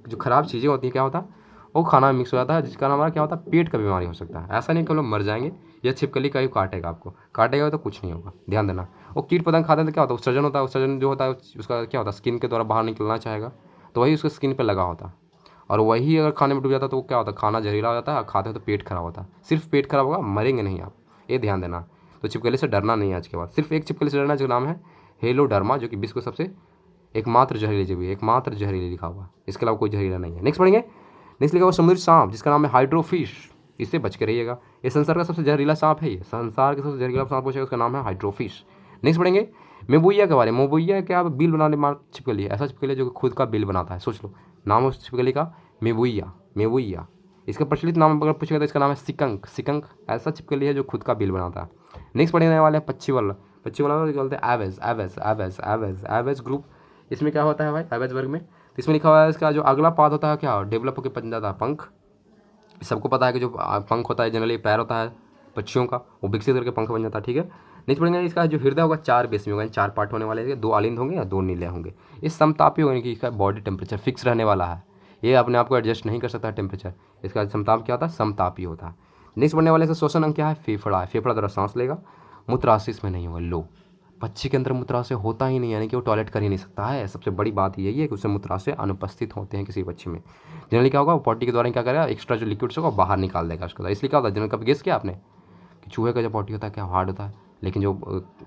जो ख़राब चीज़ें होती हैं क्या होता है, वो खाना में मिक्स हो जाता है, जिसका हमारा क्या होता है, पेट का बीमारी हो सकता है। ऐसा नहीं कि हम लोग मर जाएंगे, या छिपकली का ही काटेगा आपको, काटेगा तो कुछ नहीं होगा। ध्यान देना, वो कीट पतंग खाते हैं तो क्या होता है, उत्सर्जन होता है, उत्सर्जन जो होता है उसका क्या होता है, स्किन के द्वारा बाहर निकलना चाहेगा तो वही उसके स्किन पर लगा होता है, और वही अगर खाने में डूब जाता है तो वो क्या होता है, खाना जहरीला हो जाता है, और खाते हैं तो पेट खराब होता है। सिर्फ पेट खराब होगा, मरेंगे नहीं आप, ये ध्यान देना। तो छिपकली से डरना नहीं है आज के बाद, सिर्फ एक छिपकली से डरना जो नाम है हेलोडर्मा, जो कि विश्व को सबसे एकमात्र जहरीली जीव है, एकमात्र जहरीली लिखा हुआ, इसके अलावा कोई जहरीला नहीं है। नेक्स्ट पढ़ेंगे। नेक्स्ट लिखा हुआ समुद्री सांप, जिसका नाम है हाइड्रोफिश, इससे बच के रहिएगा, ये संसार का सबसे जहरीला सांप है, ये संसार का सबसे जहरीला सांप पूछेगा, उसका नाम है हाइड्रोफिश। नेक्स्ट पढ़ेंगे मेबुइया के बारे में। मेबुइया क्या, बिल बनाने मार छिपकली है, ऐसा छिपकली है जो कि खुद का बिल बनाता है, सोच लो, नाम उस छिपकली का मेबुइया, मेबुइया। इसका प्रचलित नाम अगर पूछेगा तो इसका नाम है सिकंक, सिकंक ऐसा छिपकली है जो खुद का बिल बनाता है। नेक्स्ट पढ़ने वाले हैं पक्षी वाला, पक्षी वाला बोलते हैं Airways, Airways Airways Airways Airways group. इसमें क्या होता है भाई, एवेज वर्ग में, तो इसमें लिखा हुआ है इसका जो अगला पाद होता है क्या, डेवलप होकर बन जाता है पंख। सबको पता है कि जो पंख होता है जनरली पैर होता है पक्षियों का, वो विकसित करके पंख बन जाता है, ठीक है। नेक्स्ट पढ़ेंगे इसका जो हृदय होगा 4 बेस में होगा, 4 पार्ट होने वाले हैं, 2 आलिंद होंगे या 2 नीले होंगे। ये समतापी होने की, इसका बॉडी टेम्परेचर फिक्स रहने वाला है, ये अपने आप को एडजस्ट नहीं कर सकता है टेम्परेचर, इसका समताप क्या होता है, समतापी होता है। नेक्स्ट बढ़ने वाले से श्वसन अंग क्या है, फेफड़ा है, फेफड़ा द्वारा सांस लेगा, मूत्राशय इसमें नहीं होगा, लो, पक्षी के अंदर मूत्राशय होता ही नहीं, यानी कि वो टॉयलेट कर ही नहीं सकता है। सबसे बड़ी बात यही है कि उससे मूत्राशय अनुपस्थित होते हैं किसी पक्षी में। जनरली क्या होगा, वो पॉटी के द्वारा क्या करेगा, एक्स्ट्रा जो लिक्विड्स होगा बाहर निकाल देगा उसका, इसलिए क्या होता है, जनरल कभी गेस किया आपने कि चूहे का जो पॉटी होता है क्या हार्ड होता है, लेकिन जो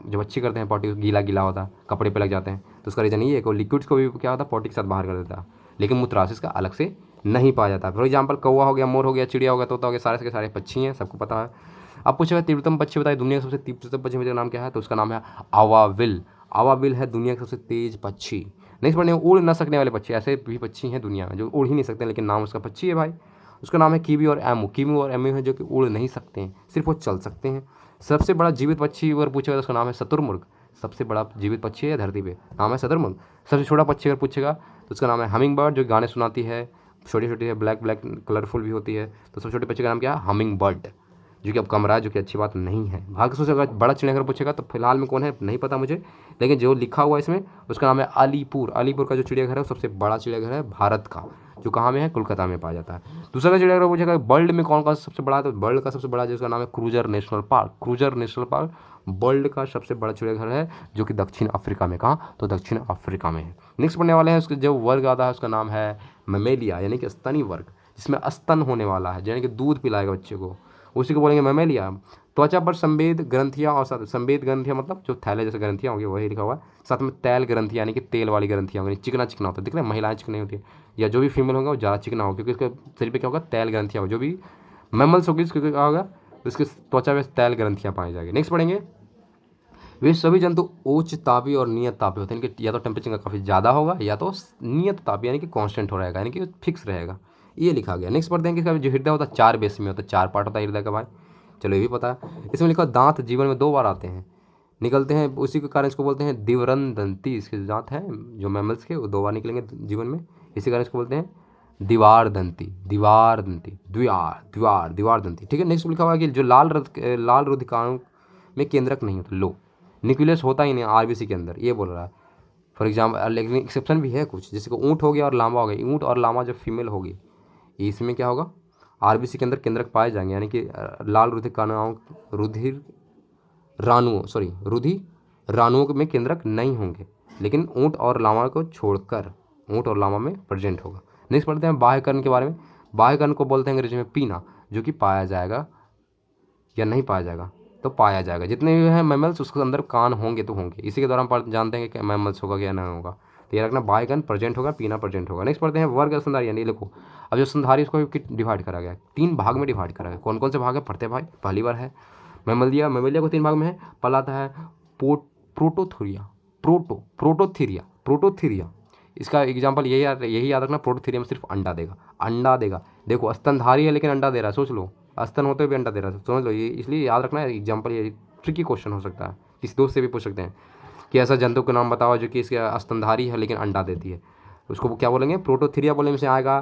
बच्चे करते हैं पॉटी गीला गीला होता है, कपड़े पे लग जाते हैं, तो उसका रीज़न ये है कि लिक्विड्स को भी क्या होता है पॉटी के साथ बाहर कर देता है, लेकिन मूत्राशय इसका अलग से नहीं पाया जाता। फॉर एग्जाम्पल कौवा हो गया, मोर हो गया, चिड़िया हो गया, तोता हो गया, सारे के सारे पक्षी हैं, सबको पता है। अब पूछेगा तीव्रतम पक्षी बताइए, दुनिया का सबसे तीव्रतम पक्षी का नाम क्या है, तो उसका नाम है आवाविल। आवाविल है दुनिया का सबसे तेज पक्षी। नेक्स्ट पढ़ने उड़ न सकने वाले पक्षी, ऐसे भी पक्षी हैं दुनिया में जो उड़ ही नहीं सकते, लेकिन नाम उसका पक्षी है भाई, उसका नाम है कीवी और एमू। कीवी और एमू है जो कि उड़ नहीं सकते हैं, सिर्फ वो चल सकते हैं। सबसे बड़ा जीवित पक्षी अगर पूछेगा तो उसका नाम है शुतुरमुर्ग, सबसे बड़ा जीवित पक्षी है धरती पे, नाम है शुतुरमुर्ग। सबसे छोटा पक्षी अगर पूछेगा तो उसका नाम है हमिंग बर्ड, जो गाने सुनाती है, छोटी छोटी है, ब्लैक ब्लैक कलरफुल भी होती है। तो सबसे छोटे पक्षी का नाम क्या है, हमिंग बर्ड, जो कि अब कम रहा है, जो कि अच्छी बात नहीं है। भाग से अगर बड़ा चिड़ियाघर पूछेगा तो फिलहाल में कौन है नहीं पता मुझे, लेकिन जो लिखा हुआ है इसमें उसका नाम है अलीपुर। अलीपुर का जो चिड़ियाघर है वो सबसे बड़ा चिड़ियाघर है भारत का, जो कहाँ में है, कोलकाता में पाया जाता है। दूसरा का चिड़ियाघर पूछेगा वर्ल्ड में कौन का सबसे बड़ा है, तो वर्ल्ड का सबसे बड़ा जिसका नाम है cruiser national park. Cruiser national park world का सबसे बड़ा चिड़ियाघर है, जो कि दक्षिण अफ्रीका में, कहाँ, तो दक्षिण अफ्रीका में है। नेक्स्ट पढ़ने वाले हैं उसके जो वर्ग आता है उसका नाम है मेमेलिया, यानी कि स्तनी वर्ग, जिसमें स्तन होने वाला है, यानी कि दूध पिलाएगा बच्चे को, उसी को बोलेंगे मेमेलिया। त्वचा पर संवेद ग्रंथियाँ और संवेद ग्रंथियाँ मतलब जो थैले जैसे ग्रंथियाँ होंगी वही लिखा हुआ है, साथ में तैल ग्रंथियाँ यानी कि तेल वाली ग्रंथियाँ होंगी, चिकना चिकना होता है, दिख रहा है, महिलाएं चिकनी होती है, या जो भी फीमेल होगा वो ज़्यादा चिकना होगा, क्योंकि इसके शरीर पे क्या होगा, तैल ग्रंथियाँ होगी। जो भी मैमल्स होगी उसके क्या होगा, उसके त्वचा में तैल ग्रंथियाँ पाई जाएगी। नेक्स्ट पढ़ेंगे, वे सभी जंतु उच्च तापी और नियत तापी होते हैं, इनके या तो टेम्परेचर का काफ़ी ज़्यादा होगा या तो नियत तापी यानी कि कांस्टेंट हो रहेगा, यानी कि फिक्स रहेगा, ये लिखा गया। नेक्स्ट पढ़ते हैं कि इसका जो हृदय होता है 4 बेस में होता है, 4 पार्ट होता है हृदय का भाई, चलो ये भी पता है। इसमें लिखा दांत जीवन में 2 बार आते हैं, निकलते हैं, उसी के कारण इसको बोलते हैं दिवरन दंती। इसके दांत हैं जो मैमल्स के वो 2 बार निकलेंगे जीवन में, इसी कारण इसको बोलते हैं दीवार दंती, दीवार दंती, द्विवार द्विवार दीवार दंती, ठीक है। नेक्स्ट लिखा हुआ है कि जो लाल रुधिकाणु में केंद्रक नहीं होता, लो, न्यूक्लियस होता ही नहीं आरबीसी के अंदर, ये बोल रहा है। फॉर एग्जाम्पल, लेकिन एक्सेप्शन भी है कुछ, जैसे कि ऊँट हो गया और लामा हो गया, ऊँट और लामा जब फीमेल होगी इसमें क्या होगा, आरबीसी के अंदर केंद्रक पाए जाएंगे, यानी कि लाल रुधिर कणिकाओं रुधिर रानुओं में केंद्रक नहीं होंगे, लेकिन ऊंट और लामा को छोड़कर ऊंट और लामा में प्रेजेंट होगा। नेक्स्ट पढ़ते हैं बाह्य कर्ण के बारे में। बाह्य कर्ण को बोलते हैं अंग्रेजी में पीना, जो कि पाया जाएगा या नहीं पाया जाएगा, तो पाया जाएगा। जितने भी हैं मैमल्स उसके अंदर कान होंगे तो होंगे। इसी के द्वारा हम जानते हैं कि मैमल्स होगा या नहीं होगा। तो ये रखना बाह्य कर्ण प्रेजेंट होगा, पीना प्रेजेंट होगा। नेक्स्ट पढ़ते हैं वर्ग स्तनधारी, यानी लिखो अब जो स्तनधारी इसको डिवाइड करा गया है, 3 भाग में डिवाइड करा गया। कौन कौन से भाग है पढ़ते भाई। पहली बार है मेमलिया को 3 भाग में है। पहला आता है प्रोटोथीरिया। इसका एग्जाम्पल यही याद रखना, प्रोटोथीरिया में सिर्फ अंडा देगा। देखो स्तनधारी है लेकिन अंडा दे रहा है, सोच लो, स्तन होते हुए अंडा दे रहा है, समझ लो। ये इसलिए याद रखना है एग्जाम्पल, ये ट्रिकी क्वेश्चन हो सकता है, किसी दोस्त से भी पूछ सकते हैं कि ऐसा जंतु का नाम बताओ जो कि इसका स्तनधारी है लेकिन अंडा देती है। उसको क्या बोलेंगे, प्रोटोथीरिया बोलेंगे। से आएगा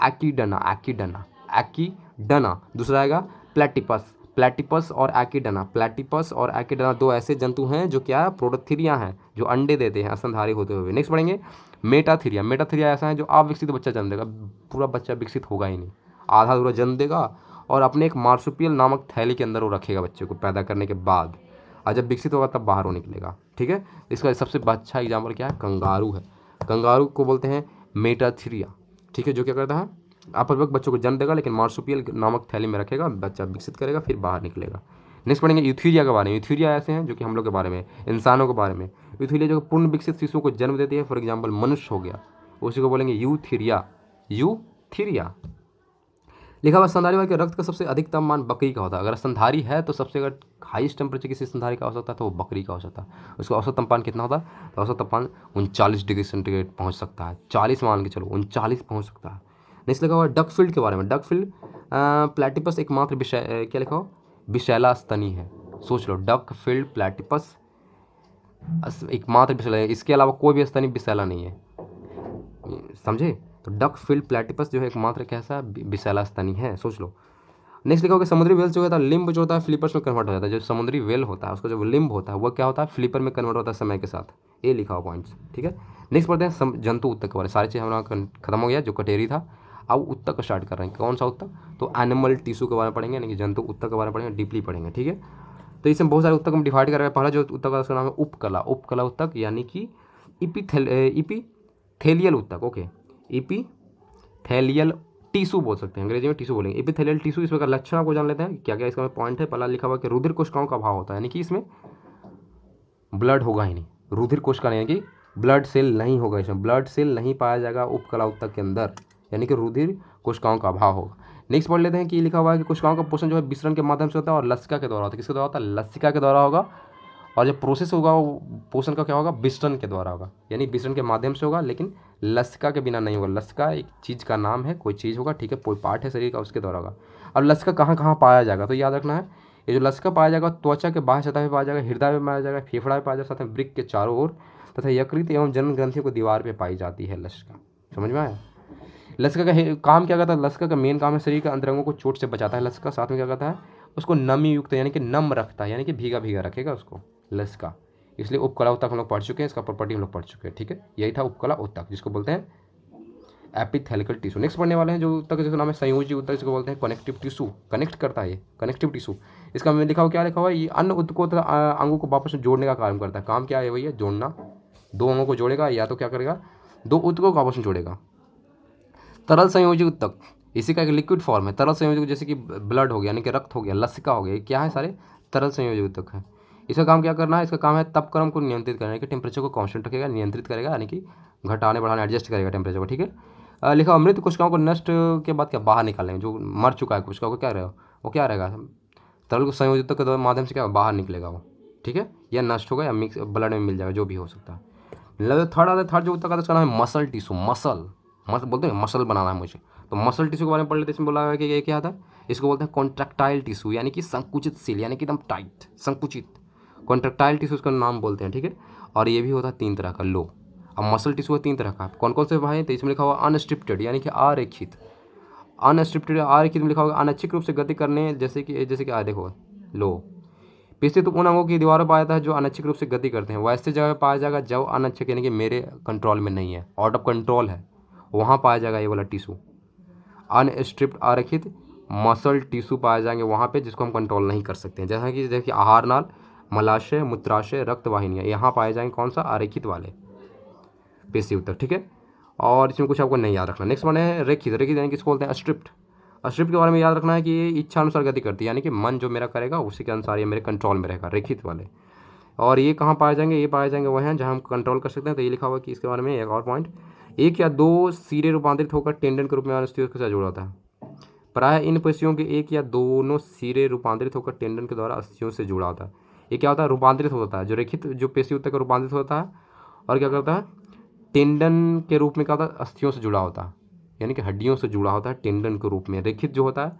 एक्कीडना। दूसरा आएगा प्लेटिपस और एक्कीडना 2 ऐसे जंतु हैं जो क्या प्रोटोथीरिया हैं, जो अंडे देते हैं स्तनधारी होते हुए। नेक्स्ट पढ़ेंगे मेटाथीरिया ऐसा है जो अविकसित बच्चा जन्म देगा, पूरा बच्चा विकसित होगा ही नहीं, आधा अधूरा जन्म देगा और अपने एक मार्सुपियल नामक थैली के अंदर वो रखेगा बच्चे को पैदा करने के बाद, और जब विकसित होगा तब बाहर वो निकलेगा। ठीक है, इसका सबसे अच्छा एग्जाम्पल क्या है, कंगारू है। कंगारू को बोलते हैं मेटाथीरिया। ठीक है, जो क्या करता है, अपरिपक्व बच्चों को जन्म देगा लेकिन मार्सुपियल नामक थैली में रखेगा, बच्चा विकसित करेगा फिर बाहर निकलेगा। नेक्स्ट पढ़ेंगे यूथीरिया के बारे में। यूथीरिया ऐसे हैं जो कि हम लोग के बारे में, इंसानों के बारे में। यूथीरिया जो पूर्ण विकसित शिशुओं को जन्म देती है, फॉर एग्जाम्पल मनुष्य हो गया, उसी को बोलेंगे यूथीरिया। लिखा हुआ स्तनधारी वाले के रक्त का सबसे अधिक तापमान बकरी का होता है। अगर स्तनधारी है तो सबसे अगर हाईएस्ट टेम्परेचर किसी स्तनधारी का हो सकता है तो वो बकरी का हो सकता है। उसका औसत तापमान कितना होता है, तो औसत तापमान 39 डिग्री सेंटीग्रेड पहुंच सकता है, 40 मान के चलो 39 पहुंच सकता है। नेक्स्ट लिखा हुआ डकफिल्ड के बारे में। डकफिल्ड प्लेटिपस एकमात्र क्या लिखा हो, विषैला स्तनी है। सोच लो, डकफिल्ड प्लेटिपस एकमात्र विषैला है, इसके अलावा कोई भी स्तनी विषैला नहीं है, समझे। तो डकफिल्ड प्लेटिपस जो है एकमात्र कैसा विषैला स्तनी है, सोच लो। नेक्स्ट लिखा होगा समुद्री वेल जो होता है, लिम्ब जो होता है फ्लिपर्स में कन्वर्ट हो जाता है। जो समुद्री वेल होता है उसका जो लिम्ब होता है वो क्या होता है, फ्लिपर में कन्वर्ट होता है समय के साथ। ये लिखा हुआ पॉइंट्स। ठीक है, नेक्स्ट पढ़ते हैं जंतु उत्तक के बारे में। सारी चीज़ हमारा खत्म हो गया, जो कटेरी था। अब उत्तक स्टार्ट कर रहे हैं। कौन सा उत्तक, तो एनिमल टिश्यू के बारे में पढ़ेंगे, यानी कि जंतु उत्तक के बारे में पढ़ेंगे, डीपली पढ़ेंगे। ठीक है, तो इसमें बहुत सारे उत्तक हम डिवाइड कर रहे हैं। पहला जो उत्तक है उसका नाम है उपकला उत्तक, यानी कि इपीथेलियल उत्तक। ओके, इपीथेलियल टिश्यू बोल सकते हैं, अंग्रेजी में टिश्यू बोलेंगे। इपीथेलियल टिश्यू, इसमें का लक्षण आपको जान लेते हैं क्या क्या इसका पॉइंट है। पहला लिखा हुआ कि रुधिर कोशिकाओं का अभाव होता है, यानी कि इसमें ब्लड होगा ही नहीं, रुधिर कोशिका नहीं, यानी कि ब्लड सेल नहीं होगा, इसमें ब्लड सेल नहीं पाया जाएगा उपकला उत्तक के अंदर, यानी कि रुधिर कोशिकाओं का अभाव होगा। नेक्स्ट पढ़ लेते हैं कि लिखा हुआ है कि कोशिकाओं का पोषण जो है विसरण के माध्यम से होता है और लसिका के द्वारा होता है। किसके द्वारा होता है, लसिका के द्वारा होगा। और जब प्रोसेस होगा वो पोषण का क्या होगा, विसरण के द्वारा होगा, यानी विसरण के माध्यम से होगा, लेकिन लसिका के बिना नहीं होगा। लसिका एक चीज़ का नाम है, कोई चीज़ होगा, ठीक है, कोई पार्ट है शरीर का, उसके द्वारा होगा। और लसिका कहाँ कहाँ पाया जाएगा, तो याद रखना है, ये जो लसिका पाया जाएगा त्वचा के बाह्य सतह में पाया जाएगा, हृदय में पाया जाएगा, फेफड़ा में पाया जाएगा, साथ में वृक्क के चारों ओर तथा यकृत एवं जनन ग्रंथियों को दीवार पर पाई जाती है लसिका। समझ में आया। लसिका का काम क्या करता है, लसिका का मेन काम है शरीर के अंतरंगों को चोट से बचाता है लसिका। साथ में क्या करता है, उसको नमी युक्त यानी कि नम रखता है, यानी कि भीगा भीगा रखेगा उसको लसिका। इसलिए उपकला उत्तक हम लोग पढ़ चुके हैं, इसका प्रॉपर्टी हम लोग पढ़ चुके हैं। ठीक है, यही था उपकला उत्तक, जिसको बोलते हैं एपिथेलिकल टिश्यू। नेक्स्ट पढ़ने वाले हैं जो उत्तक, जिसका नाम है संयोजी उत्तक, जिसको बोलते हैं कनेक्टिव टिश्यू। कनेक्ट करता है ये कनेक्टिव टिश्यू। इसका में लिखा हुआ क्या लिखा हुआ है, ये अन्य उत्तकों तथा अंगों को वापस जोड़ने का काम करता है। काम क्या है भैया, जोड़ना, दो अंगों को जोड़ेगा, या तो क्या करेगा, दो उत्तकों को आपस में जोड़ेगा। तरल संयोजी उत्तक, इसी का एक लिक्विड फॉर्म है। तरल संयोजी जैसे कि ब्लड हो गया, यानी कि रक्त हो गया, लसिका हो गया, क्या है, सारे तरल संयोजी उत्तक है। इसका काम क्या करना है, इसका काम है तापक्रम को नियंत्रित करने के, टेम्परेचर को कांस्टेंट रखेगा, नियंत्रित करेगा, यानी कि घटाने बढ़ाने एडजस्ट करेगा टेम्परेचर को। ठीक है, लिखा मृत कोशिकाओं को नष्ट के बाद क्या बाहर निकालेंगे, जो मर चुका है कोशिकाओं को क्या रहेगा, वो क्या रहेगा, तरल संयोजित के माध्यम से क्या बाहर निकलेगा वो। ठीक है, या नष्ट होगा या मिक्स ब्लड में मिल जाएगा, जो भी हो सकता है। थर्ड जो उत्तक आता है उसका नाम है मसल टिश्यू। मसल बोलते हैं, मसल बनाना है मुझे, तो मसल टिश्यू के बारे में पढ़ लेते हैं। इसमें बोला है कि ये क्या आता है, इसको बोलते हैं कॉन्ट्रैक्टाइल टिश्यू, यानी कि संकुचित सील, यानी कि एकदम टाइट संकुचित, कॉन्ट्रैक्टाइल टिश्यू उसका नाम बोलते हैं। ठीक है, और ये भी होता है 3 तरह का। लो, अब मसल टिश्यू है 3 तरह का, कौन कौन से भाई, तो इसमें लिखा हुआ अनस्ट्रिप्टेड, यानी कि आरेखित। अनस्ट्रिप्टेड आरेखित में लिखा होगा अनैच्छिक रूप से गति करने, जैसे कि देखो लो, पिछले तो उन अंगों की दीवारों पर पाया जाता है जो अनैच्छिक रूप से गति करते हैं, वैसे जगह पाया जाएगा जब अनैच्छिक, यानी कि मेरे कंट्रोल में नहीं है, आउट ऑफ कंट्रोल है, वहाँ पाया जाएगा ये वाला टिश्यू। अनस्ट्रिप्ड अरेखित मसल टिश्यू पाए जाएंगे वहाँ पे जिसको हम कंट्रोल नहीं कर सकते हैं, जैसा कि देखिए आहार नाल, मलाशय, मूत्राशय, रक्त वाहिनियाँ, यहाँ पाए जाएंगे कौन सा, अरेखित वाले पेशी ऊतक, ठीक है। और इसमें कुछ आपको नहीं याद रखना। नेक्स्ट वन है रेखित। रेखित यानी किसको बोलते हैं, स्ट्रिप्ट। स्ट्रिप्ट के बारे में याद रखना है कि ये इच्छा अनुसार गति करती है, यानी कि मन जो मेरा करेगा उसी के अनुसार ये मेरे कंट्रोल में रहेगा, रेखित वाले। और ये कहाँ पाए जाएंगे, ये पाए जाएंगे वह हैं जहाँ हम कंट्रोल कर सकते हैं। तो ये लिखा हुआ कि इसके बारे में एक और पॉइंट, एक या दो सिरे रूपांतरित होकर टेंडन के रूप में अस्थियों के साथ जुड़ा होता है। प्राय इन पेशियों के एक या दोनों सिरे रूपांतरित होकर टेंडन के द्वारा अस्थियों से जुड़ा होता है। ये क्या होता है, रूपांतरित होता है, जो रेखित जो पेशी होता है रूपांतरित होता है और क्या करता है, टेंडन के रूप में क्या होता है, अस्थियों से जुड़ा होता है, यानी कि हड्डियों से जुड़ा होता है टेंडन के रूप में। रेखित जो होता है,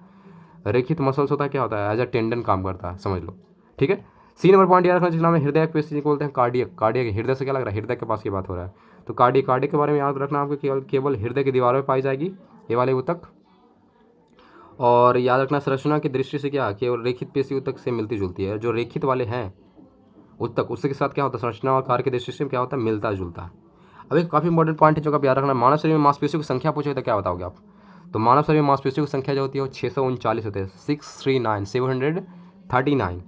रेखित मसल्स होता है, क्या होता है, एज अ टेंडन काम करता है, समझ लो, ठीक है। सी नंबर पॉइंट याद रखना जिसका नाम है हृदय पेशी को बोलते हैं कार्डियक। कार्डियक हृदय से क्या लग रहा है, हृदय के पास की बात हो रहा है, तो कार्डियक। कार्डियक के बारे में याद रखना आपको, केवल हृदय की दीवारों में पाई जाएगी ये वाले ऊतक। और याद रखना संरचना की दृष्टि से क्या, केवल रेखित पेशी ऊतक से मिलती जुलती है। जो रेखित वाले हैं ऊतक उसके साथ क्या होता है, संरचना और कार्य की दृष्टि से क्या होता है, मिलता जुलता है। अब एक काफ़ी इंपॉर्टेंट पॉइंट है जो आप याद रखना, मानव शरीर में मांसपेशियों की संख्या पूछे तो क्या बताओगे आप। तो मानव शरीर में मांसपेशियों की संख्या जो होती है वो 639 होते हैं, 639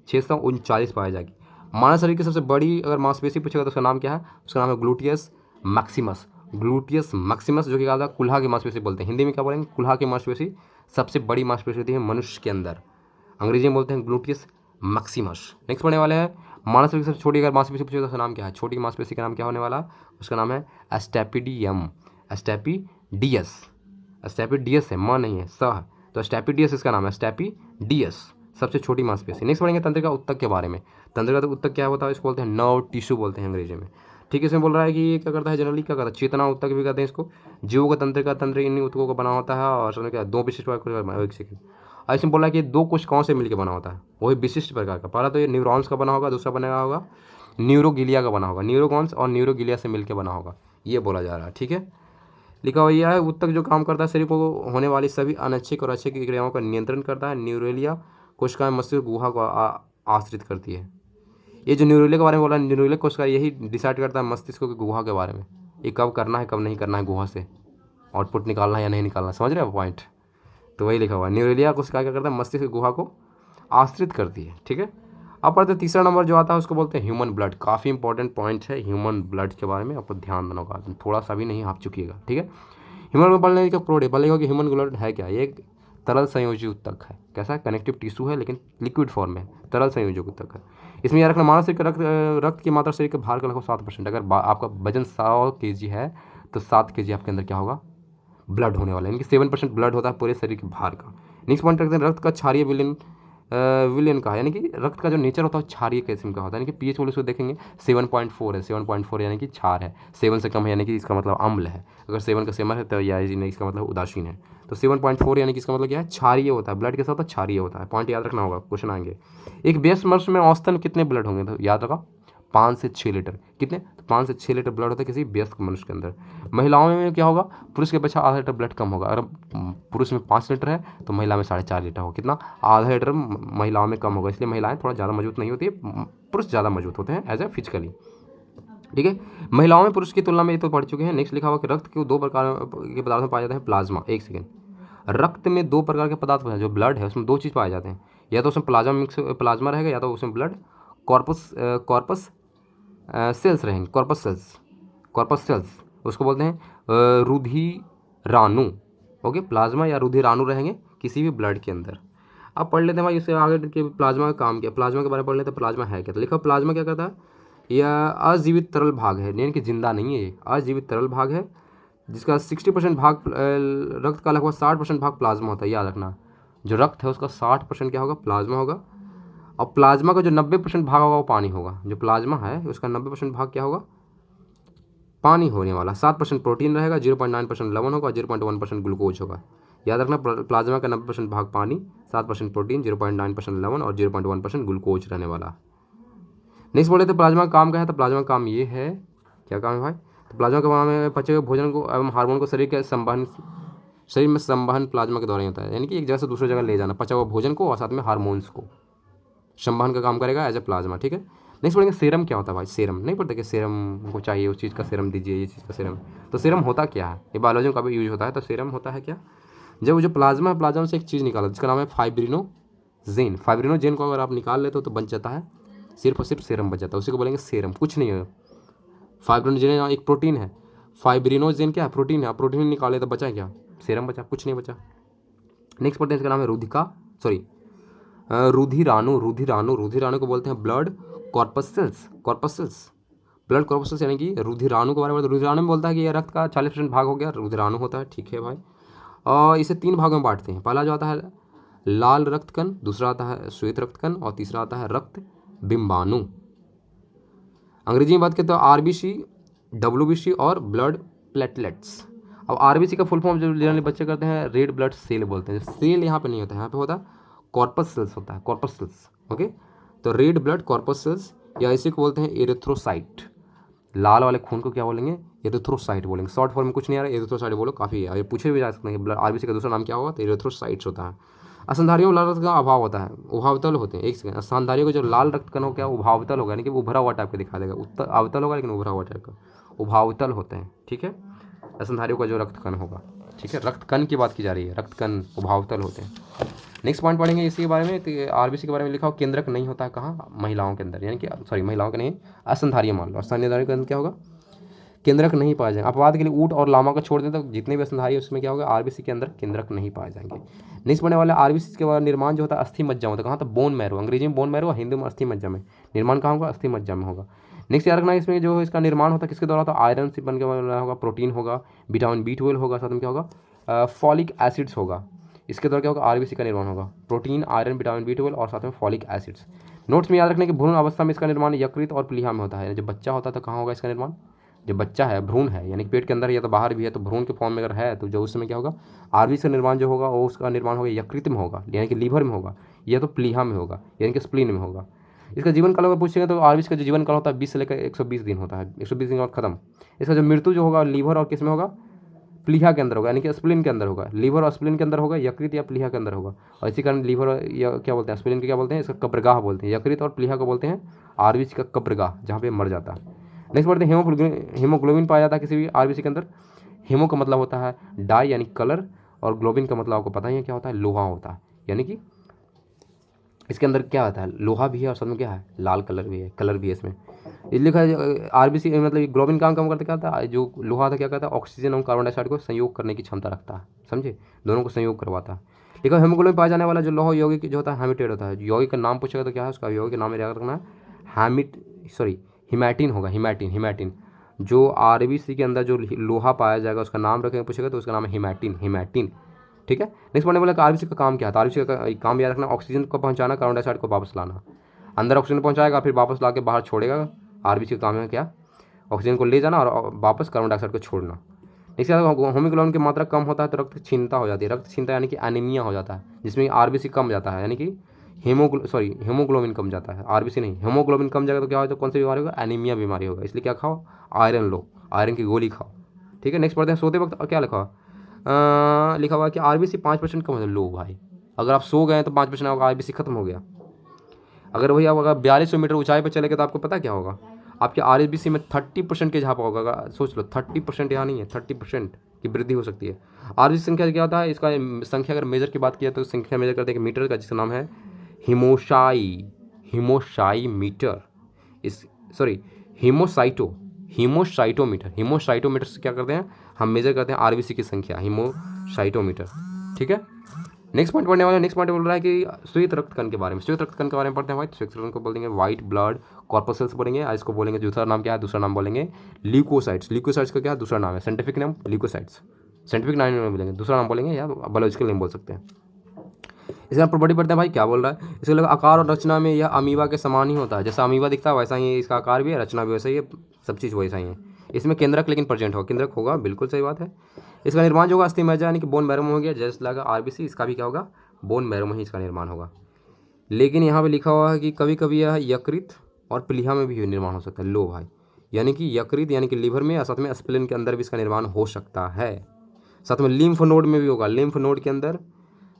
639 पाई जाएगी। मानव शरीर की सबसे बड़ी अगर मांसपेशी पूछेगा तो उसका नाम क्या है, उसका नाम है ग्लूटियस मैक्सिमस। ग्लूटियस मैक्सिमस जो कि क्या होता है, कुल्हा की मांसपेशी बोलते हैं, हिंदी में क्या बोलेंगे, कुल्हा की मांसपेशी सबसे बड़ी मांसपेशी होती है मनुष्य के अंदर, अंग्रेजी में बोलते हैं ग्लूटियस मैक्सिमस। नेक्स्ट पढ़ने वाले हैं मानव शरीर की सबसे छोटी अगर मांसपेशी पूछे तो उसका नाम क्या है, छोटी मांसपेशी का नाम क्या होने वाला, उसका नाम है एस्टेपिडियम, एस्टेपिडियस। एस्टेपिडियस है, म नहीं है, स है, तो एस्टेपिडियस इसका नाम है, एस्टेपिडियस, सबसे छोटी मांसपेशी। नेक्स्ट पढ़ेंगे तंत्रिका ऊतक के बारे में। तंत्रिका ऊतक क्या होता है, इसको बोलते हैं नर्व टिश्यू बोलते हैं अंग्रेजी में, ठीक है। इसमें बोल रहा है कि ये क्या करता है, जनरली क्या करता है, चेतना ऊतक भी कहते हैं इसको। जीवों का तंत्रिका तंत्र इन ऊतकों का बना होता है और समझ क्या, दो विशिष्ट, एक सेकंड, इसमें बोला कि दो कोशिकाओं से मिलकर बना होता है, वही विशिष्ट प्रकार का। पहला तो ये न्यूरॉन्स का बना होगा, दूसरा बनेगा होगा न्यूरोगिलिया का बना होगा, न्यूरोकॉन्स और न्यूरोगिलिया से मिलकर बना होगा, ये बोला जा रहा है, ठीक है। लिखा हुआ यह है ऊतक जो काम करता है शरीर को होने वाली सभी अनैच्छिक और अच्छे की क्रियाओं का नियंत्रण करता है। न्यूरेलिया कोशिकाएं मस्तिष्क गुहा को आश्रित करती है। ये जो न्यूरेलिया के बारे में बोला, न्यूरेलिया कोशिका यही डिसाइड करता है मस्तिष्क की गुहा के बारे में, ये कब करना है कब नहीं करना है, गुहा से आउटपुट निकालना है या नहीं निकालना, समझ रहे हो पॉइंट। तो वही लिखा हुआ है, न्यूरेलिया कोशिका क्या करता है, मस्तिष्क की गुहा को आश्रित करती है, ठीक है। अब पढ़ते तीसरा नंबर जो आता है उसको बोलते हैं ह्यूमन ब्लड। काफ़ी इंपॉर्टेंट पॉइंट है ह्यूमन ब्लड के बारे में, आपको ध्यान देना होगा, थोड़ा सा भी नहीं आप चुकिएगा, ठीक है। ह्यूमन ब्लड लेने का प्रोडक्ट बोलेगा कि ह्यूमन ब्लड है क्या, ये एक तरल संयोजी ऊतक है। कैसा है, कनेक्टिव टिश्यू है लेकिन लिक्विड फॉर्म में, तरल संयोजी ऊतक है। इसमें याद रखना मानव शरीर का रक्त की मात्रा शरीर के भार का लगभग 7%। अगर आपका वजन 100 kg है तो 7 kg आपके अंदर क्या होगा, ब्लड होने वाला है, यानी कि 7% ब्लड होता है पूरे शरीर के भार का। नेक्स्ट पॉइंट रखते हैं रक्त का क्षारीय विलयन, विलयन का, यानी कि रक्त का जो नेचर होता है वो क्षारीय किस्म का होता है, यानी कि पीएच वैल्यू उसको देखेंगे 7.4 है, 7.4 यानी कि क्षार है, 7 से कम है यानी कि इसका मतलब अम्ल है, अगर 7 का सेमर है तो या इसका मतलब उदासीन है। तो 7.4 यानी कि इसका मतलब क्या है, क्षारीय होता है, ब्लड के साथ क्षारीय होता है। पॉइंट याद रखना होगा, क्वेश्चन आएंगे। एक व्यस्त मनुष्य में औसतन कितने ब्लड होंगे, तो याद रखा 5 से 6 लीटर। कितने, तो 5 से 6 लीटर ब्लड होता है किसी व्यस्क मनुष्य के अंदर। महिलाओं में क्या होगा, पुरुष के अपेक्षा आधा लीटर ब्लड कम होगा। अगर पुरुष में 5 लीटर है तो महिला में 4.5 लीटर होगा, कितना, आधा लीटर महिलाओं में कम होगा। इसलिए महिलाएं थोड़ा ज़्यादा मजबूत नहीं होती है, पुरुष ज़्यादा मजबूत होते हैं एज ए फिजिकली, ठीक है। महिलाओं में पुरुष की तुलना में ये तो पढ़ चुके हैं। नेक्स्ट लिखा हुआ कि रक्त के 2 प्रकार के पदार्थ में पाए जाते हैं प्लाज्मा। एक सेकेंड, रक्त में 2 प्रकार के पदार्थ हैं, जो ब्लड है उसमें 2 चीज़ पाए जाते हैं, या तो उसमें प्लाज्मा मिक्स प्लाज्मा रहेगा या तो उसमें ब्लड कॉर्पस सेल्स रहेंगे, कॉर्पस सेल्स उसको बोलते हैं रुधिराणु। ओके, प्लाज्मा या रुधिराणु रहेंगे किसी भी ब्लड के अंदर। अब पढ़ लेते हैं भाई इससे आगे के प्लाज्मा का काम क्या, प्लाज्मा के बारे में पढ़ लेते हैं। प्लाज्मा है क्या, तो लिखा प्लाज्मा क्या करता है, यह अजीवित तरल भाग है, यानी कि जिंदा नहीं है, ये अजीवित तरल भाग है जिसका 60% भाग रक्त का लगभग 60% भाग प्लाज्मा होता है। याद रखना, जो रक्त है उसका 60% क्या होगा, प्लाज्मा होगा। और प्लाज्मा का जो 90% भाग होगा वो पानी होगा। जो प्लाज्मा है उसका 90% भाग क्या होगा, पानी होने वाला। 7% प्रोटीन रहेगा, 0.9% लवण होगा, 0.1% ग्लूकोज होगा। याद रखना, प्लाज्मा का 90% भाग पानी, 7% प्रोटीन, 0.9% लवण और 0.1% ग्लूकोज रहने वाला। नेक्स्ट बोले तो प्लाज्मा का काम क्या है, तो प्लाज्मा का काम ये है, क्या काम है भाई, तो प्लाज्मा का काम है पचे हुए भोजन को एवं हार्मोन को शरीर में संवहन प्लाज्मा के द्वारा ही होता है, यानी कि एक जगह से दूसरी जगह ले जाना पचा हुआ भोजन को और साथ में हार्मोन्स को, संवहन का काम करेगा एज ए प्लाज्मा, ठीक है। नेक्स्ट बोलेंगे सीरम क्या होता है भाई, सीरम नहीं पता कि सीरम को चाहिए उस चीज़ का सीरम दीजिए, ये चीज़ का सीरम, तो सीरम होता क्या है, ये बायोलॉजी में काफ़ी यूज होता है। तो सीरम होता है क्या, जब वो जो प्लाज्मा है, प्लाज्मा से एक चीज़ निकाला जिसका नाम है फाइब्रिनोजेन। फाइब्रिनोजेन को अगर आप निकाल लेते हो तो बन जाता है सिर्फ और सिर्फ सीरम बच जाता है, उसी को बोलेंगे सीरम, कुछ नहीं है। फाइब्रिनोजेन एक प्रोटीन है, फाइब्रिनोजेन क्या है, प्रोटीन है। प्रोटीन निकाले तो बचा क्या, सीरम बचा, कुछ नहीं बचा। नेक्स्ट पढ़ते हैं, इसका नाम है रुधिराणु। रुधिराणु को बोलते हैं ब्लड कॉर्पसेल्स। ब्लड कॉर्पसेल्स यानी कि रुधिराणु के बारे में, रुधिराणु में बोलता है कि यह रक्त का 40% भाग हो गया रुधिराणु होता है, ठीक है भाई। और इसे 3 भागों में बांटते हैं। पहला जो आता है लाल रक्त कण, दूसरा आता है श्वेत रक्त कण और तीसरा आता है रक्त बिंबाणु। अंग्रेजी में बात करें तो आरबीसी, डब्ल्यूबीसी और ब्लड प्लेटलेट्स। अब आरबीसी का फुल फॉर्म जो जनरली बच्चे करते हैं रेड ब्लड सेल बोलते हैं। सेल यहाँ पे नहीं होता है, यहाँ पे होता है कॉर्पस सेल्स होता है, कॉर्पस सेल्स। ओके, तो रेड ब्लड कॉर्पस सेल्स या इसी को बोलते हैं एरिथ्रोसाइट। लाल वाले खून को क्या बोलेंगे, एरिथ्रोसाइट बोलेंगे। शॉर्ट फॉर्म में कुछ नहीं आ रहा, एरिथ्रोसाइट बोलो काफ़ी है। ये पूछे भी जा सकते हैं कि ब्लड आरबीसी का दूसरा नाम क्या होगा, तो एरिथ्रोसाइट्स होता है। स्तनधारियों में लाल रक्त का अभाव होता है, उभावतल होते हैं। एक सेकंड, स्तनधारियों को जो लाल रक्त कण हो क्या उभावतल होगा, यानी कि वो उभरा हुआ टाइप का दिखा देगा। उत्तर अवतल होगा लेकिन उभरा हुआ टाइप का, उभावतल होते हैं, ठीक है। स्तनधारियों का जो रक्त कण होगा, ठीक है, रक्त कण की बात की जा रही है, रक्त कण उभावतल होते हैं। नेक्स्ट पॉइंट पढ़ेंगे इसी के बारे में, तो आरबीसी के बारे में लिखा हो केंद्रक नहीं होता है कहाँ, महिलाओं के अंदर, यानी कि सॉरी महिलाओं के नहीं, स्तनधारी मान लो, स्तनधारी के अंदर क्या होगा, केंद्रक नहीं पाए जाएंगे। अपवाद के लिए ऊँट और लामा को छोड़ दें तो जितने भी स्तनधारी है उसमें क्या होगा, आरबीसी के अंदर केंद्रक नहीं पाए जाएंगे। नेक्स्ट पढ़ने वाले आरबीसी के बाद निर्माण जो होता है अस्थि मज्जा होता है, कहाँ तो बोन मैरो, अंग्रेजी में बोन मैरो, हिंदी में अस्थि मज्जा में। निर्माण कहाँ होगा, अस्थि मज्जा में होगा। नेक्स्ट याद रखना इसमें जो इसका निर्माण होता है किसके द्वारा होता है, आयरन से बन के बना होगा, प्रोटीन होगा, विटामिन B12 होगा, साथ में क्या होगा फॉलिक एसिड्स होगा। इसके द्वारा क्या होगा, आरबीसी का निर्माण होगा, प्रोटीन, आयरन, विटामिन B12 और साथ में फॉलिक एसिड्स। नोट्स में याद रखने कि भ्रूण अवस्था में इसका निर्माण यकृत और प्लीहा में होता है। जब बच्चा होता है तो कहाँ होगा इसका निर्माण, जब बच्चा है भ्रूण है यानी कि पेट के अंदर या तो बाहर भी है तो भ्रूण के फॉर्म में अगर है तो जो उस समय क्या होगा, आरबीसी का निर्माण जो होगा वो उसका निर्माण होगा यकृत में होगा यानी कि लीवर में होगा, या तो प्लीहा में होगा यानी कि स्प्लीन में होगा। इसका जीवन काल अगर पूछेंगे तो आरबीसी का जो जीवन काल होता है 20 से लेकर 120 दिन होता है, 120 दिन और खत्म। इसका जो मृत्यु जो होगा लीवर और किस में होगा, प्लीहा के अंदर होगा यानी कि स्प्लीन के अंदर होगा। लीवर और स्प्लीन के अंदर होगा, यकृत या प्लीहा के अंदर होगा। और इसी कारण लीवर या क्या बोलते हैं, स्प्लीन के क्या बोलते हैं, इसका कब्रगाह बोलते हैं। यकृत और प्लीहा को बोलते हैं आरबीसी का कब्रगाह, जहाँ पे मर जाता है। नेक्स्ट पढ़ते हैं हीमोग्लोबिन पाया जाता है किसी भी आरबीसी के अंदर। हीमो का मतलब होता है डाई यानी कलर, और ग्लोबिन का मतलब आपको पता ही है क्या होता है, लोहा होता है। यानी कि इसके अंदर क्या होता है, लोहा भी है और साथ में क्या है, लाल कलर भी है, कलर भी है इसमें। ये लिखा है आरबीसी मतलब ग्लोबिन काम करते क्या था, जो लोहा था क्या करता है, ऑक्सीजन और कार्बन डाइऑक्साइड को संयोग करने की क्षमता रखता है, समझे, दोनों को संयोग करवाता है। लिखा हीमोग्लोबिन पाया जाने वाला जो लोहा यौगिक जो होता है हेमिटेट होता है। यौगिक का नाम पूछेगा तो क्या है उसका, यौगिक का नाम याद रखना है हिमैटिन होगा, हिमैटिन। जो आरबीसी के अंदर जो लोहा पाया जाएगा उसका नाम रखेंगे पूछेगा तो उसका नाम है हिमैटिन, ठीक है। नेक्स्ट पढ़ने वाला आरबीसी का काम क्या है, आरबीसी का काम याद रखना, ऑक्सीजन को पहुंचाना, कार्बन डाइऑक्साइड को वापस लाना। अंदर ऑक्सीजन पहुंचाएगा फिर वापस ला के बाहर छोड़ेगा। आरबीसी का काम है क्या, ऑक्सीजन को ले जाना और वापस कार्बन डाइऑक्साइड को छोड़ना। इसके बाद हीमोग्लोबिन की मात्रा कम होता है तो रक्त क्षीणता हो जाती है, रक्त क्षीणता यानी कि एनीमिया हो जाता है, जिसमें आरबीसी कम जाता है, यानी कि हीमोग्लोबिन कम जाता है, आरबीसी नहीं। हीमोग्लोबिन कम जाएगा तो क्या होगा, कौन सी बीमारी होगा, एनीमिया बीमारी होगा। इसलिए क्या खाओ, आयरन लो, आयरन की गोली खाओ, ठीक है। नेक्स्ट पढ़ते हैं सोते वक्त क्या लिखा हुआ है कि आरबीसी 5% कम है। लो भाई, अगर आप सो गए तो 5% होगा, आरबीसी खत्म हो गया। अगर वही आप अगर 4200 मीटर ऊंचाई पर चले गए तो आपको पता क्या होगा, आपके आरबीसी में 30% के इजाफा होगा। सोच लो 30% यहाँ नहीं है, 30% की वृद्धि हो सकती है। आरबीसी संख्या क्या होता है, इसका संख्या अगर मेजर की बात किया तो संख्या मेजर करते हैं मीटर का, जिसका नाम है हिमोसाई मीटर, हीमोसाइटोमीटर से क्या करते हैं, हम मेजर करते हैं आरबीसी की संख्या, हीमोसाइटोमीटर, ठीक है। नेक्स्ट पॉइंट पढ़ने वाला, नेक्स्ट पॉइंट बोल रहा है कि श्वेत रक्त कण के बारे में। श्वेत रक्त कण के बारे में पढ़ते हैं भाई, श्वेत रक्त कण को बोलेंगे व्हाइट ब्लड कॉर्पसेल्स बोलेंगे, इसको बोलेंगे दूसरा नाम क्या है, दूसरा नाम बोलेंगे ल्यूकोसाइट्स। ल्यूकोसाइट्स का क्या है, दूसरा नाम है, साइंटिफिक नाम ल्यूकोसाइट्स, साइंटिफिक नाम नहीं बोलेंगे, दूसरा नाम बोलेंगे या बायोलॉजिकल नेम बोल सकते हैं। इसका प्रॉपर्टी पढ़ते हैं भाई, क्या बोल रहा है, इसके लगा आकार और रचना में यह अमीबा के समान ही होता है। जैसा अमीबा दिखता है वैसा ही इसका आकार भी है, रचना भी वैसा ही है, सब चीज़ वैसा ही है। इसमें केंद्रक लेकिन प्रेजेंट होगा, केंद्रक होगा, बिल्कुल सही बात है। इसका निर्माण जो होगा अस्थि मज्जा यानी कि बोन मैरो में हो गया, जैसे लगा आरबीसी, इसका भी क्या होगा, बोन मैरो में ही इसका निर्माण होगा। लेकिन यहाँ पे लिखा हुआ है कि कभी कभी यह यकृत और प्लीहा में भी निर्माण हो सकता है। लो भाई, यानी कि यकृत यानी कि लीवर में, साथ में स्प्लीन के अंदर भी इसका निर्माण हो सकता है। साथ में लिम्फ नोड में भी होगा, लिम्फ नोड के अंदर,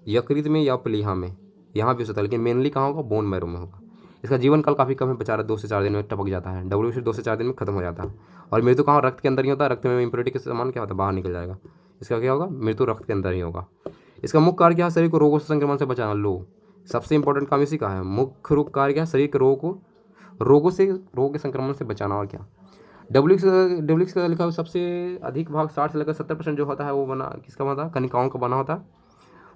यकृत में या प्लीहा में, यहाँ भी हो सकता है, लेकिन मेनली कहाँ होगा, बोन मैरो में होगा। इसका जीवन काल काफ़ी कम है, बेचारा 2 से 4 दिन में टपक जाता है, डब्ल्यू 2 से 4 दिन में खत्म हो जाता है। और मृत्यु कहाँ, रक्त के अंदर ही होता है, रक्त में इम्प्योरिटी के सामान क्या होता है, बाहर निकल जाएगा। इसका क्या होगा, मृत्यु रक्त के अंदर ही होगा। इसका मुख्य कार्य क्या है, शरीर को रोगों से संक्रमण से बचाना। लो, सबसे इंपॉर्टेंट काम इसी का है, मुख्य रूप कार्य क्या है, शरीर के रोगों के संक्रमण से बचाना। और क्या, डब्ल्यू का लिखा हुआ सबसे अधिक भाग 60 से लेकर 70% जो होता है वो बना किसका बना था, कनिकाओं का बना होता है।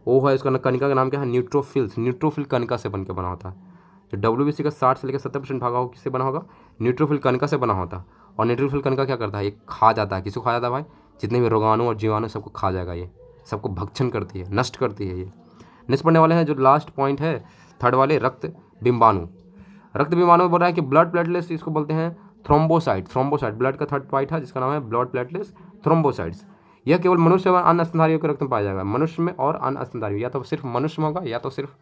वो है इसका कनिका का नाम क्या है, न्यूट्रोफिल्स। न्यूट्रोफिल कनिका से बन के बना होता है। तो डब्ल्यूबीसी का 60 से लेकर 70% भाग किससे बना होगा, न्यूट्रोफिल कनिका से बना होता है। और न्यूट्रोफिल कनिका क्या करता है, ये खा जाता है। किसको खा जाता है भाई, जितने भी रोगाणु और जीवाणु सबको खा जाएगा, ये सबको भक्षण करती है, नष्ट करती है ये। नेक्स्ट पढ़ने वाले हैं जो लास्ट पॉइंट है, थर्ड वाले, रक्त बिंबाणु। रक्त बिंबाणु में बोल रहा है कि ब्लड प्लेटलेट्स, इसको बोलते हैं थ्रोम्बोसाइट। थ्रोम्बोसाइट ब्लड का थर्ड पॉइंट है जिसका नाम है ब्लड प्लेटलेट्स थ्रोम्बोसाइट्स। यह केवल मनुष्य और अन्य स्तनधारियों के रक्त में पाया जाएगा। मनुष्य में और अन्य स्तनधारियों, या तो सिर्फ मनुष्य में होगा या तो सिर्फ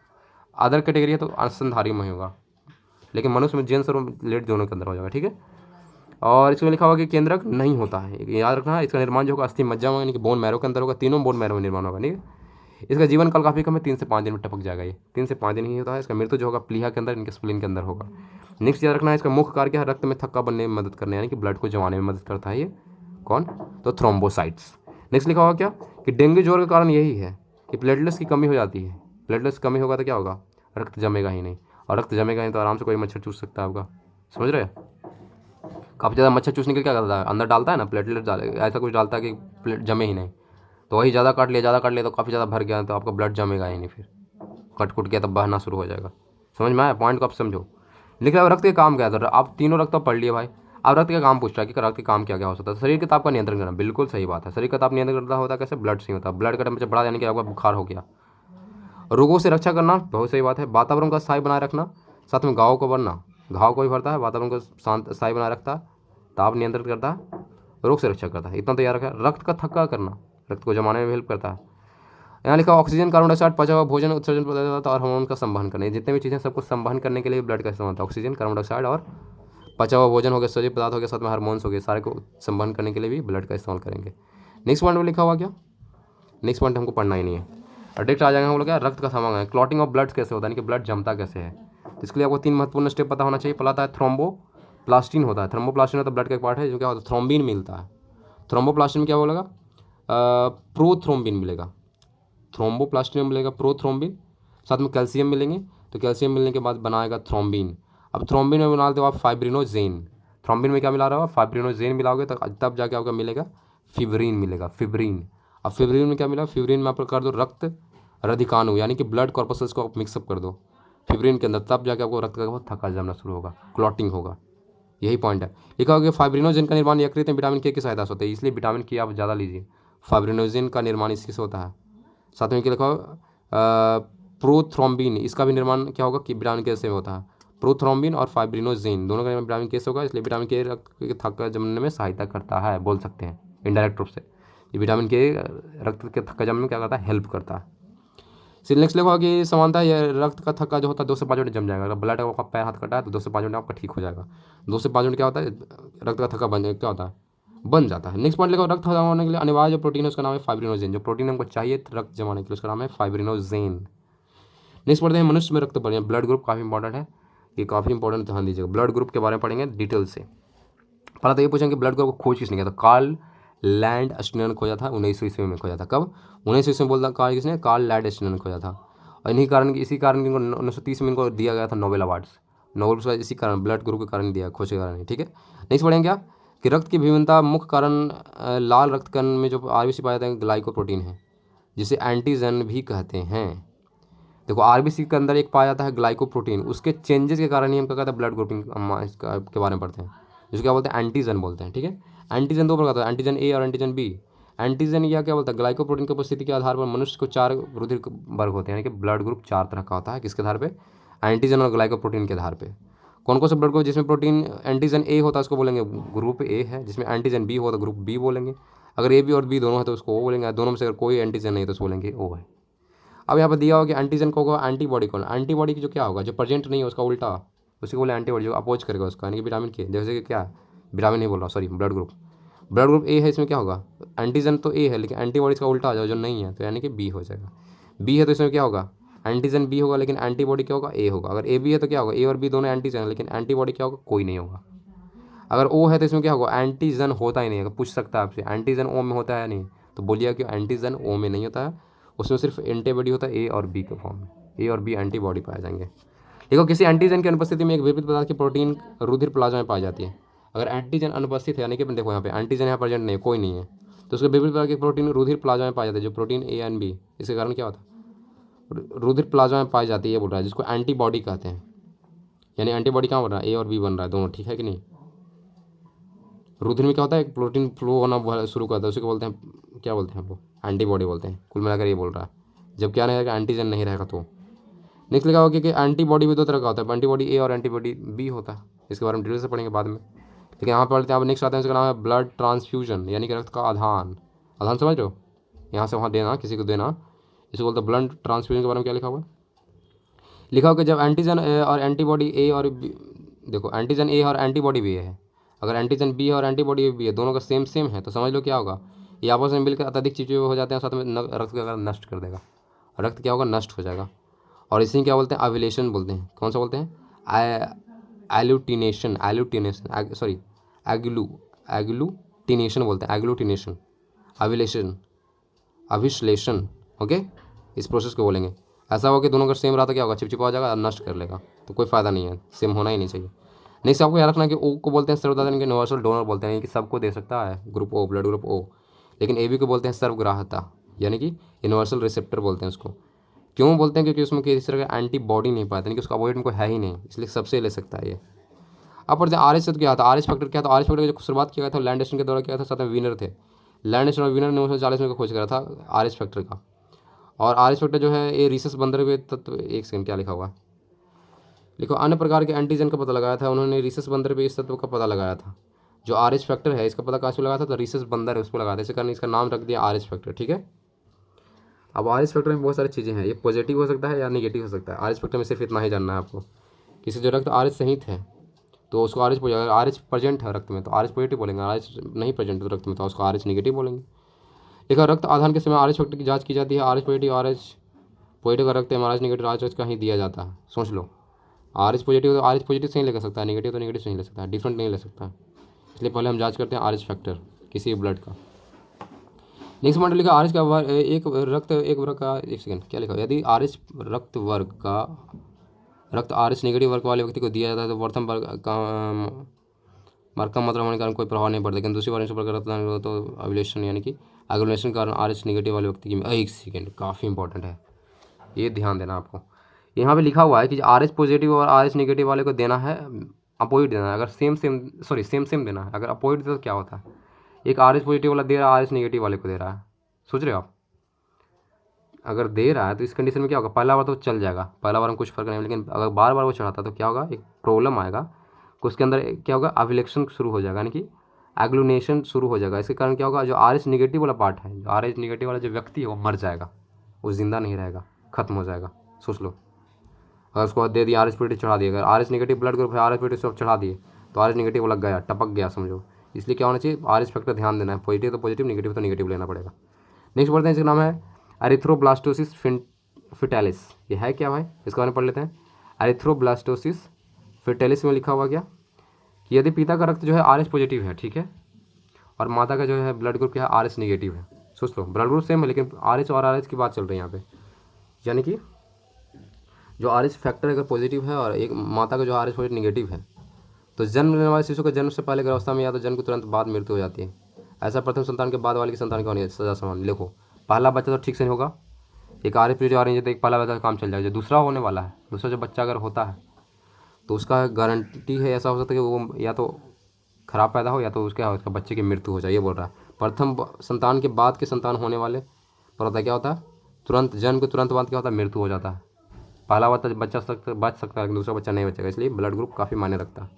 अदर कैटेगरी है तो स्तनधारी में ही होगा, लेकिन मनुष्य में जेंट्स और लेट दोनों के अंदर हो जाएगा। ठीक है, और इसमें लिखा होगा कि केंद्रक नहीं होता है, याद रखना है। इसका निर्माण जो होगा अस्थि मज्जा में यानी कि बोन मैरो के अंदर होगा, तीनों बोन मैरो में निर्माण होगा। ठीक है, इसका जीवन काल काफ़ी कम है, 3 से 5 दिन में टपक जाएगा, ये 3 से 5 दिन ही होता है। इसका मृत्यु जो होगा प्लीहा के अंदर, इनके स्प्लीन के अंदर होगा। नेक्स्ट याद रखना है, इसका मुख्य कार्य क्या है, रक्त में थक्का बनने में मदद करने, यानी कि ब्लड को जमाने में मदद करता है ये कौन, तो थ्रोम्बोसाइट्स। नेक्स्ट लिखा होगा क्या, कि डेंगू ज्वर का कारण यही है कि प्लेटलेट्स की कमी हो जाती है। प्लेटलेट्स की कमी होगा तो क्या होगा, रक्त जमेगा ही नहीं, और रक्त जमेगा नहीं तो आराम से कोई मच्छर चूस सकता है आपका, समझ रहे हैं। काफ़ी ज़्यादा मच्छर चूसने के लिए क्या करता है, अंदर डालता है ना प्लेटलेट, ऐसा कुछ डालता है कि प्लेट जमे ही नहीं। तो वही ज़्यादा काट लिया तो काफ़ी ज़्यादा भर गया तो आपका ब्लड जमेगा ही नहीं, फिर कट कुट गया तब बहना शुरू हो जाएगा। समझ में आया, पॉइंट को आप समझो। लिख रहा है रक्त के काम क्या है, आप तीनों रक्त तो पढ़ लिए भाई। अब रक्त का काम पूछ रहा है कि रक्त के काम क्या क्या हो सकता है। शरीर के ताप का नियंत्रण करना, बिल्कुल सही बात है। शरीर का ताप नियंत्रण करता होता है कैसे, ब्लड से होता है। ब्लड का टेम्परेचर बढ़ा यानी कि आपका बुखार हो गया। रोगों से रक्षा करना, बहुत सही बात है। वातावरण का स्थायी बनाए रखना, साथ में घाव को भरना, घाव को भी भरता है, वातावरण को शांत स्थायी बनाए रखता है, ताप नियंत्रित करता है, रोग से रक्षा करता है। इतना तो याद रखा। रक्त का थक्का करना, रक्त को जमाने में हेल्प करता है। यहाँ लिखा ऑक्सीजन, कार्बन डाइऑक्साइड, पचा हुआ भोजन, उत्सर्जन पदार्थ और हार्मोन का संवहन करने, जितने भी चीज़ें सबको संवहन करने के लिए ब्लड का इस्तेमाल होता है। ऑक्सीजन, कार्बन डाइऑक्साइड और पचा हुआ भोजन हो गया, उत्सर्जित पदार्थ हो गया, साथ में हार्मोन्स हो गए, सारे को संवहन करने के लिए भी ब्लड का इस्तेमाल करेंगे। नेक्स्ट पॉइंट में लिखा हुआ क्या, नेक्स्ट पॉइंट हमको पढ़ना ही नहीं है, डायरेक्ट आ जाएंगे हम लोग क्या, रक्त का समागम है। क्लॉटिंग ऑफ ब्लड कैसे होता है, यानी कि ब्लड जमता कैसे है। तो इसके लिए आपको 3 महत्वपूर्ण स्टेप पता होना चाहिए। पहला आता है थ्रोम्बोप्लास्टिन होता है। थ्रोम्बोप्लास्टिन होता है ब्लड का एक पार्ट है जो क्या होता है, थ्रोम्बिन मिलता है। थ्रोम्बोप्लास्टिन में क्या बोलेगा, प्रोथ्रोम्बिन मिलेगा। थ्रोम्बोप्लास्टिन में मिलेगा प्रोथ्रोम्बिन, साथ में कैल्शियम मिलेंगे। तो कैल्शियम मिलने के बाद बनाएगा थ्रोम्बिन। अब थ्रोम्बिन में बना दो आप फाइब्रिनोजेन। थ्रोम्बिन में क्या मिला रहा होगा, फाइब्रिनोजेन मिलाओगे तो तब जाके आपका मिलेगा फिब्रिन मिलेगा, फिब्रिन। अब फिब्रिन में क्या मिला, फिब्रिन में आप कर दो रक्त रधिकाणु, यानी कि ब्लड कॉर्पसेस को आप मिक्सअप कर दो फिब्रिन के अंदर, तब जाके आपको रक्त का थक्का जमना शुरू होगा, क्लॉटिंग होगा। यही पॉइंट है। लिखा होगा फाइब्रिनोजेन का निर्माण यकृत में विटामिन के की सहायता से होता है, इसलिए विटामिन के आप ज़्यादा लीजिए। फाइब्रिनोजेन का निर्माण इससे होता है। साथ में क्या लिखा होगा, प्रोथ्रोम्बिन, इसका भी निर्माण क्या होगा कि विटामिन के से होता है। प्रोथ्रोम्बिन और फाइब्रिनोजेन दोनों का निर्माण विटामिन के से होगा, इसलिए विटामिन के रक्त के थक्का जमने में सहायता करता है, बोल सकते हैं इनडायरेक्ट रूप से। ये विटामिन के रक्त के थक्का जमने में क्या करता है, हेल्प करता है। नेक्स्ट लिखा कि समानता ये रक्त का थक्का जो होता है 2 से 5 मिनट जम जाएगा। अगर ब्लड आपका पैर हाथ कटा है तो 2 से 5 मिनट आपका ठीक हो जाएगा। 2 से 5 मिनट क्या होता है, रक्त का थक्का बन क्या होता है, बन जाता है। नेक्स्ट पॉइंट लिखा रक्त जमाने के लिए अनिवार्य जो प्रोटीन है उसका नाम है फाइब्रिनोजेन। जो प्रोटीन हमको चाहिए रक्त जमाने के लिए उसका नाम है फाइब्रिनोजेन। नेक्स्ट पढ़ते हैं मनुष्य में रक्त बढ़िया, ब्लड ग्रुप काफ़ी इंपॉर्टेंट है, ये काफ़ी इंपॉर्टेंट, ध्यान दीजिएगा। ब्लड ग्रुप के बारे में पढ़ेंगे डिटेल से। पहला तो ये पूछेंगे ब्लड ग्रुप को खोज किसने किया था, कार्ल लैंड स्टीनर खोजा था 1900 ईस्वी में खोजा था। कब, 1900 ईस्वी में बोलता कार्ल किसने, कार्ल लैंड स्टीनर खोजा था। और इसी कारण इनको 1930 में इनको दिया गया था नोबेल अवार्ड्स। नोबेल प्राइज इसी कारण ब्लड ग्रुप के कारण दिया, खोज के कारण। ठीक है, नेक्स्ट पढ़ेंगे क्या कि रक्त की विभिन्नता मुख्य कारण लाल रक्त कण में जो आरबीसी पाया जाता है ग्लाइकोप्रोटीन है, जिसे एंटीजन भी कहते हैं। देखो आरबीसी के अंदर एक पाया जाता है ग्लाइकोप्रोटीन, उसके चेंजेस के कारण ही हम क्या कहते हैं ब्लड ग्रुपिंग के बारे में पढ़ते हैं, जिसको क्या बोलते हैं एंटीजन बोलते हैं। ठीक है, एंटीजन 2 प्रकार होता है, एंटीजन ए और एंटीजन बी। एंटीजन या क्या बोलता है, ग्लाइकोप्रोटीन की उपस्थिति के आधार पर मनुष्य को 4 रुधिर वर्ग होते हैं, यानी कि ब्लड ग्रुप 4 तरह का होता है। किसके आधार पे, एंटीजन और ग्लाइकोप्रोटीन के आधार पे। कौन कौन से ब्लड ग्रुप जिसमें प्रोटीन एंटीजन ए होता है उसको बोलेंगे ग्रुप ए है, जिसमें एंटीजन बी हो तो ग्रुप बी बोलेंगे। अगर ए बी और बी दोनों है तो उसको ओ बोलेंगे, दोनों में से अगर कोई एंटीजन नहीं तो उसको बोलेंगे ओ है। अब यहाँ पर दिया होगा कि एंटीजन को होगा एंटीबॉडी कौन, एंटीबॉडी की जो क्या होगा, जो प्रेजेंट नहीं है उसका उल्टा उसी को बोले एंटीबॉडी, जो अपोज करेगा उसका, यानी कि विटामिन के, जैसे कि क्या विटामिन नहीं बोल रहा sorry, blood group. Blood group A है, इसमें क्या होगा, एंटीजन तो ए है लेकिन एंटीबॉडीज का उल्टा आ जाए जो नहीं है तो यानी कि बी हो जाएगा। बी है तो इसमें क्या होगा, एंटीजन बी होगा लेकिन एंटीबॉडी क्या होगा, ए होगा। अगर ए बी है तो क्या होगा, ए और बी दोनों एंटीजन है लेकिन एंटीबॉडी क्या होगा, कोई नहीं होगा। अगर ओ है तो इसमें क्या होगा, एंटीजन होता ही नहीं है। पूछ सकता है आपसे एंटीजन ओ में होता है या नहीं, तो बोलिए कि एंटीजन ओ में नहीं होता है, उसमें सिर्फ एंटीबॉडी होता है ए और बी के फॉर्म में, ए और बी एंटीबॉडी पाए जाएंगे। देखो किसी एंटीजन की अनुपस्थिति में एक विपरीत पदार्थ की प्रोटीन रुधिर प्लाज्मा में पाई जाती है। अगर एंटीजन अनुपस्थित है, यानी कि देखो यहाँ पे एंटीजन यहाँ प्रेजेंट नहीं है, कोई नहीं है, तो उसके विपरीत प्रकार की प्रोटीन रुधिर प्लाज्मा में पाई जाती है, जो प्रोटीन ए एंड बी, इसके कारण क्या होता है, रुधिर प्लाज्मा में पाई जाती है, ये बोल रहा है, जिसको एंटीबॉडी कहते हैं। यानी एंटीबॉडी कहाँ बन रहा है, ए और बी बन रहा है दोनों, ठीक है कि नहीं। रुधिर में क्या होता है, एक प्रोटीन फ्लो होना शुरू करता है, उसी को बोलते हैं, क्या बोलते हैं हम लोग, एंटीबॉडी बोलते हैं। कुल मिलाकर ये बोल रहा है, जब क्या नहीं रहेगा, एंटीजन नहीं रहेगा तो। नेक्स्ट लिखा होगा कि एंटीबॉडी भी दो तरह का होता है, एंटीबॉडी ए और एंटीबॉडी बी होता है। इसके बारे में डिटेल से पढ़ेंगे बाद में, लेकिन यहाँ पर पढ़ते हैं। अब नेक्स्ट आते हैं, इसका नाम है ब्लड ट्रांसफ्यूजन, यानी कि रक्त का आदान। आदान समझ रहे हो, यहाँ से वहाँ देना, किसी को देना, इसको बोलते हैं ब्लड ट्रांसफ्यूजन। के बारे में क्या लिखा हुआ है, लिखा होगा जब एंटीजन और एंटीबॉडी ए और बी, देखो एंटीजन ए और एंटीबॉडी भी है, अगर एंटीजन बी और एंटीबॉडी भी है, दोनों का सेम है, तो समझ लो क्या होगा, ये आपस में मिलकर अत्यधिक चिपचिपे हो जाते हैं, साथ में रक्त का नष्ट कर देगा, रक्त क्या होगा, नष्ट हो जाएगा। और इसी क्या बोलते हैं, एविलेशन बोलते हैं। कौन सा बोलते हैं, एग्लूटिनेशन, सॉरी एग्लूटिनेशन बोलते हैं, एग्लूटिनेशन, एविलेशन, अभिश्लेषण, ओके, इस प्रोसेस को बोलेंगे। ऐसा हो कि दोनों का सेम रहा तो क्या होगा, चिपचिपा हो जाएगा, नष्ट कर लेगा, तो कोई फायदा नहीं है, सेम होना ही नहीं चाहिए। नेक्स्ट आपको याद रखना कि ओ को बोलते हैं सर्वदाता, यानी कि यूनिवर्सल डोनर बोलते हैं, कि सबको दे सकता है, group O, blood group O. लेकिन ए बी को बोलते हैं सर्वग्राहता, यानी कि यूनिवर्सल रिसेप्टर बोलते हैं उसको। क्यों बोलते हैं, क्योंकि उसमें किसी तरह का एंटीबॉडी नहीं पाते, यानी कि उसका अपोजिट में कोई है ही नहीं, इसलिए सबसे ले सकता है ये। अब पढ़ते हैं आर एच से, तो क्या था, आर एच फैक्टर क्या था। आर एच फैक्टर की जो शुरुआत किया गया था लैंडस्टन के द्वारा किया था, साथ में वीनर थे, लैंडस्टन और वीनर ने 1940 में खोज करा था आर एच फैक्टर का। और आर एच फैक्टर जो है ये रिसस बंदर के तत्व, एक सेकंड क्या लिखा हुआ है, लिखो अन्य प्रकार के एंटीजन का पता लगाया था उन्होंने, रिसस बंदर पे इस तत्व का पता लगाया था। जो आर एच फैक्टर है इसका पता कहाँ से लगाया था, तो रिसस बंदर है उस पर लगाया था, इसी कारण इसका नाम रख दिया आर एच फैक्टर, ठीक है। अब आर एच फैक्टर में बहुत सारी चीज़ें हैं, ये पॉजिटिव हो सकता है या नेगेटिव हो सकता है। आर एच फैक्टर में सिर्फ इतना ही जानना है आपको, किसी जो रक्त आर एच सहित है तो उसको आर एच, अगर आर एच प्रेजेंट है रक्त में तो आर एच पॉजिटिव बोलेंगे, आर एच नहीं प्रेजेंट है रक्त में तो उसको आर एच नेगेटिव बोलेंगे। लिखा रक्त आधान के समय आर एच फैक्टर की जाँच की जाती है, R H positive, R H positive का रक्त है, R H negative, R H का ही दिया जाता है। सोच लो, आर एच पॉजिटिव तो आर एच पॉजिटिव से ही ले सकता है, नेगेटिव तो नेगेटिव से ही ले सकता है, डिफरेंट नहीं ले सकता है। इसलिए पहले हम जांच करते हैं आर एच फैक्टर किसी ब्लड का। नेक्स्ट पॉइंट लिखा आर एच का एक रक्त एक वर्ग का, एक सेकंड क्या लिखा, यदि आर एच रक्त वर्ग का रक्त आर एच नेगेटिव वर्ग वाले व्यक्ति को दिया जाता है तो प्रथम वर्ग का मार्क कम मात्रा होने के कारण कोई प्रभाव नहीं पड़ता, लेकिन दूसरी बार पर रक्तदान हो तो एग्लूटिनेशन, यानी कि एग्लूटिनेशन के कारण आर एच नेगेटिव वाले व्यक्ति की, एक सेकंड काफ़ी इंपॉर्टेंट है, ये ध्यान देना आपको। यहाँ पे लिखा हुआ है कि आर एच पॉजिटिव और आर एच नेगेटिव वाले को देना है, अपोजिट देना है। अगर सेम देना है, अगर अपोजिट तो क्या होता है, एक आर एच पॉजिटिव वाला दे रहा है, आर एच नेगेटिव वाले को दे रहा है, सोच रहे हो आप। अगर दे रहा है तो इस कंडीशन में क्या होगा, पहला बार तो चल जाएगा, पहला बार में कुछ फर्क नहीं, लेकिन अगर बार बार वो चढ़ाता तो क्या होगा, एक प्रॉब्लम आएगा, उसके अंदर क्या होगा, एविलेशन शुरू हो जाएगा, यानी कि एग्लूनेशन शुरू हो जाएगा। इसके कारण क्या होगा, जो आर एच नेगेटिव वाला पार्ट है, जो आर एच नेगेटिव वाला जो व्यक्ति है वो मर जाएगा, वो जिंदा नहीं रहेगा, खत्म हो जाएगा। सोच लो, अगर उसको दे दिया, आर एच पॉजिटिव चढ़ा दिया, अगर R H negative blood group है, आर एच पॉजिटिव सब चढ़ा दिए तो आर एच नेगेटिव लग गया, टपक गया समझो। इसलिए क्या होना चाहिए, आर एच फैक्टर ध्यान देना है, पॉजिटिव तो पॉजिटिव, नेगेटिव तो नेगेटिव लेना पड़ेगा। नेक्स्ट पढ़ते हैं, इसका नाम है एरिथ्रोब्लास्टोसिस फिटालिस। ये है क्या भाई, इसके बारे में पढ़ लेते हैं। एरिथ्रोब्लास्टोसिस फिटालिस में लिखा हुआ क्या, कि यदि पिता का रक्त जो है आर एच पॉजिटिव है, ठीक है, और माता का जो है ब्लड ग्रुप क्या है, आर एच नेगेटिव है। सोच लो, ब्लड ग्रुप सेम है लेकिन आर एच और आर एच की बात चल रही है यहाँ पे, यानी कि जो आर एच फैक्टर अगर पॉजिटिव है और एक माता का जो आर एच पॉजिटिव नेगेटिव है, तो जन्म लेने वाले शिशु का जन्म से पहले की अवस्था में या तो जन्म के तुरंत बाद मृत्यु हो जाती है। ऐसा प्रथम संतान के बाद वाले की संतान का होनी है सजा समान। देखो पहला बच्चा तो ठीक से नहीं होगा, एक आर एच पॉजिटिव ऑरेंज है तो एक पहला बच्चा का काम चल जाएगा। जो दूसरा होने वाला है, दूसरा जो बच्चा अगर होता है तो उसका गारंटी है, ऐसा हो सकता है कि वो या तो खराब पैदा हो या तो उसका बच्चे की मृत्यु हो जाए। ये बोल रहा है प्रथम संतान के बाद के संतान होने वाले पर होता है क्या होता है, तुरंत जन्म के तुरंत बाद क्या होता है, मृत्यु हो जाता है। पहला बच्चा बच सकता है लेकिन दूसरा बच्चा नहीं बचेगा, इसलिए ब्लड ग्रुप काफ़ी मायने रखता है।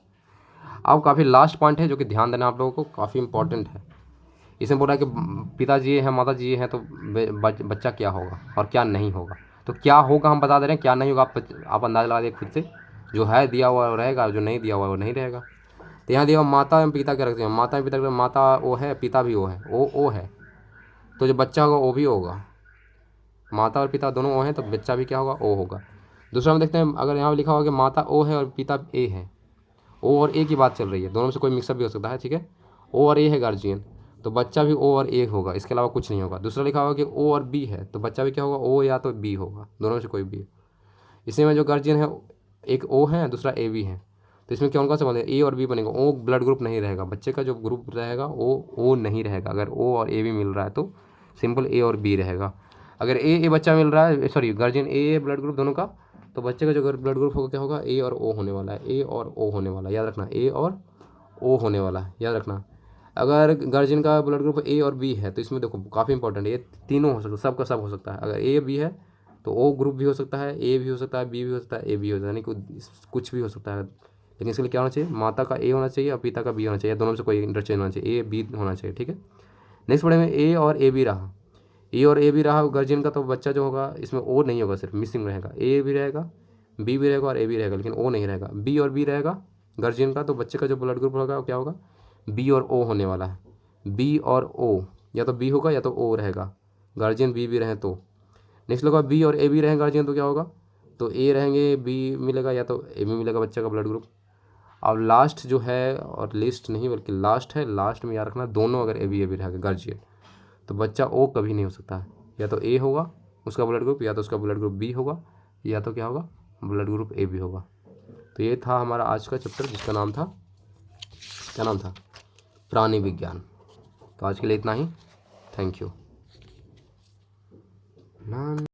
अब काफ़ी लास्ट पॉइंट है जो कि ध्यान देना आप लोगों को, काफ़ी इंपॉर्टेंट है। इसमें बोल रहा है कि पिताजी हैं माता जी हैं तो बच्चा क्या होगा और क्या नहीं होगा। तो क्या होगा हम बता दे रहे हैं, क्या नहीं होगा आप अंदाज़ा लगा दिए खुद से, जो है दिया हुआ वो रहेगा, जो नहीं दिया हुआ वो नहीं रहेगा। तो यहाँ दिया हुआ माता एवं पिता क्या रखते हैं, माता एवं पिता, माता वो है पिता भी वो है, ओ है, तो जो बच्चा होगा वो भी होगा। माता और पिता दोनों ओ हैं तो बच्चा भी क्या होगा, ओ होगा। दूसरा में देखते हैं, अगर यहाँ लिखा होगा कि माता ओ है और पिता ए है, ओ और ए की बात चल रही है, दोनों में से कोई मिक्सअप भी हो सकता है, ठीक है। ओ और ए है गार्जियन, तो बच्चा भी ओ और ए होगा, इसके अलावा कुछ नहीं होगा। दूसरा लिखा होगा कि ओ और बी है, तो बच्चा भी क्या होगा, ओ या तो बी होगा, दोनों में से कोई भी है। इसी में जो गार्जियन है एक ओ है, दूसरा ए बी है, तो इसमें कौन कौन सा बनेगा, ए और बी बनेगा। ओ ब्लड ग्रुप नहीं रहेगा, बच्चे का जो ग्रुप रहेगा ओ नहीं रहेगा। अगर ओ और ए बी मिल रहा है तो सिंपल ए और बी रहेगा। अगर ए बच्चा मिल रहा है, सॉरी गार्जियन ए ब्लड ग्रुप दोनों का, तो बच्चे का जो ब्लड ग्रुप होगा क्या होगा, ए और ओ होने वाला है, ए और ओ होने वाला है, याद रखना, ए और ओ होने वाला है, याद रखना। अगर गार्जियन का ब्लड ग्रुप ए और बी है तो इसमें देखो काफ़ी इंपॉर्टेंट है, ये तीनों हो सकता है, सब का सब हो सकता है। अगर ए बी है तो ओ ग्रुप भी हो सकता है, ए भी हो सकता है, बी भी हो सकता है, ए भी हो सकता है, यानी कुछ भी हो सकता है। लेकिन इसके लिए क्या होना चाहिए, माता का ए होना चाहिए और पिता का बी होना चाहिए, दोनों में से कोई इंटरचेंज होना चाहिए, ए बी होना चाहिए, ठीक है। नेक्स्ट पढ़े में ए और ए बी रहा, ए और ए बी रहा गार्जियन का, तो बच्चा जो होगा इसमें ओ नहीं होगा, सिर्फ मिसिंग रहेगा, ए भी रहेगा, बी भी रहेगा और ए भी रहेगा, लेकिन ओ नहीं रहेगा। बी और बी रहेगा गार्जियन का, तो बच्चे का जो ब्लड ग्रुप होगा वो क्या होगा, बी और ओ होने वाला है। बी और ओ, या तो बी होगा या तो ओ रहेगा, गार्जियन बी भी रहे तो। नेक्स्ट होगा बी और ए भी रहें गार्जियन, तो क्या होगा, तो ए रहेंगे, बी मिलेगा या तो ए भी मिलेगा बच्चे का ब्लड ग्रुप। अब लास्ट जो है, और लिस्ट नहीं बल्कि लास्ट है, लास्ट में याद रखना दोनों अगर ए बी रहेगा गार्जियन, तो बच्चा ओ कभी नहीं हो सकता है, या तो ए होगा उसका ब्लड ग्रुप, या तो उसका ब्लड ग्रुप बी होगा, या तो क्या होगा, ब्लड ग्रुप ए बी होगा। तो ये था हमारा आज का चैप्टर, जिसका नाम था, क्या नाम था, प्राणी विज्ञान। तो आज के लिए इतना ही, थैंक यू।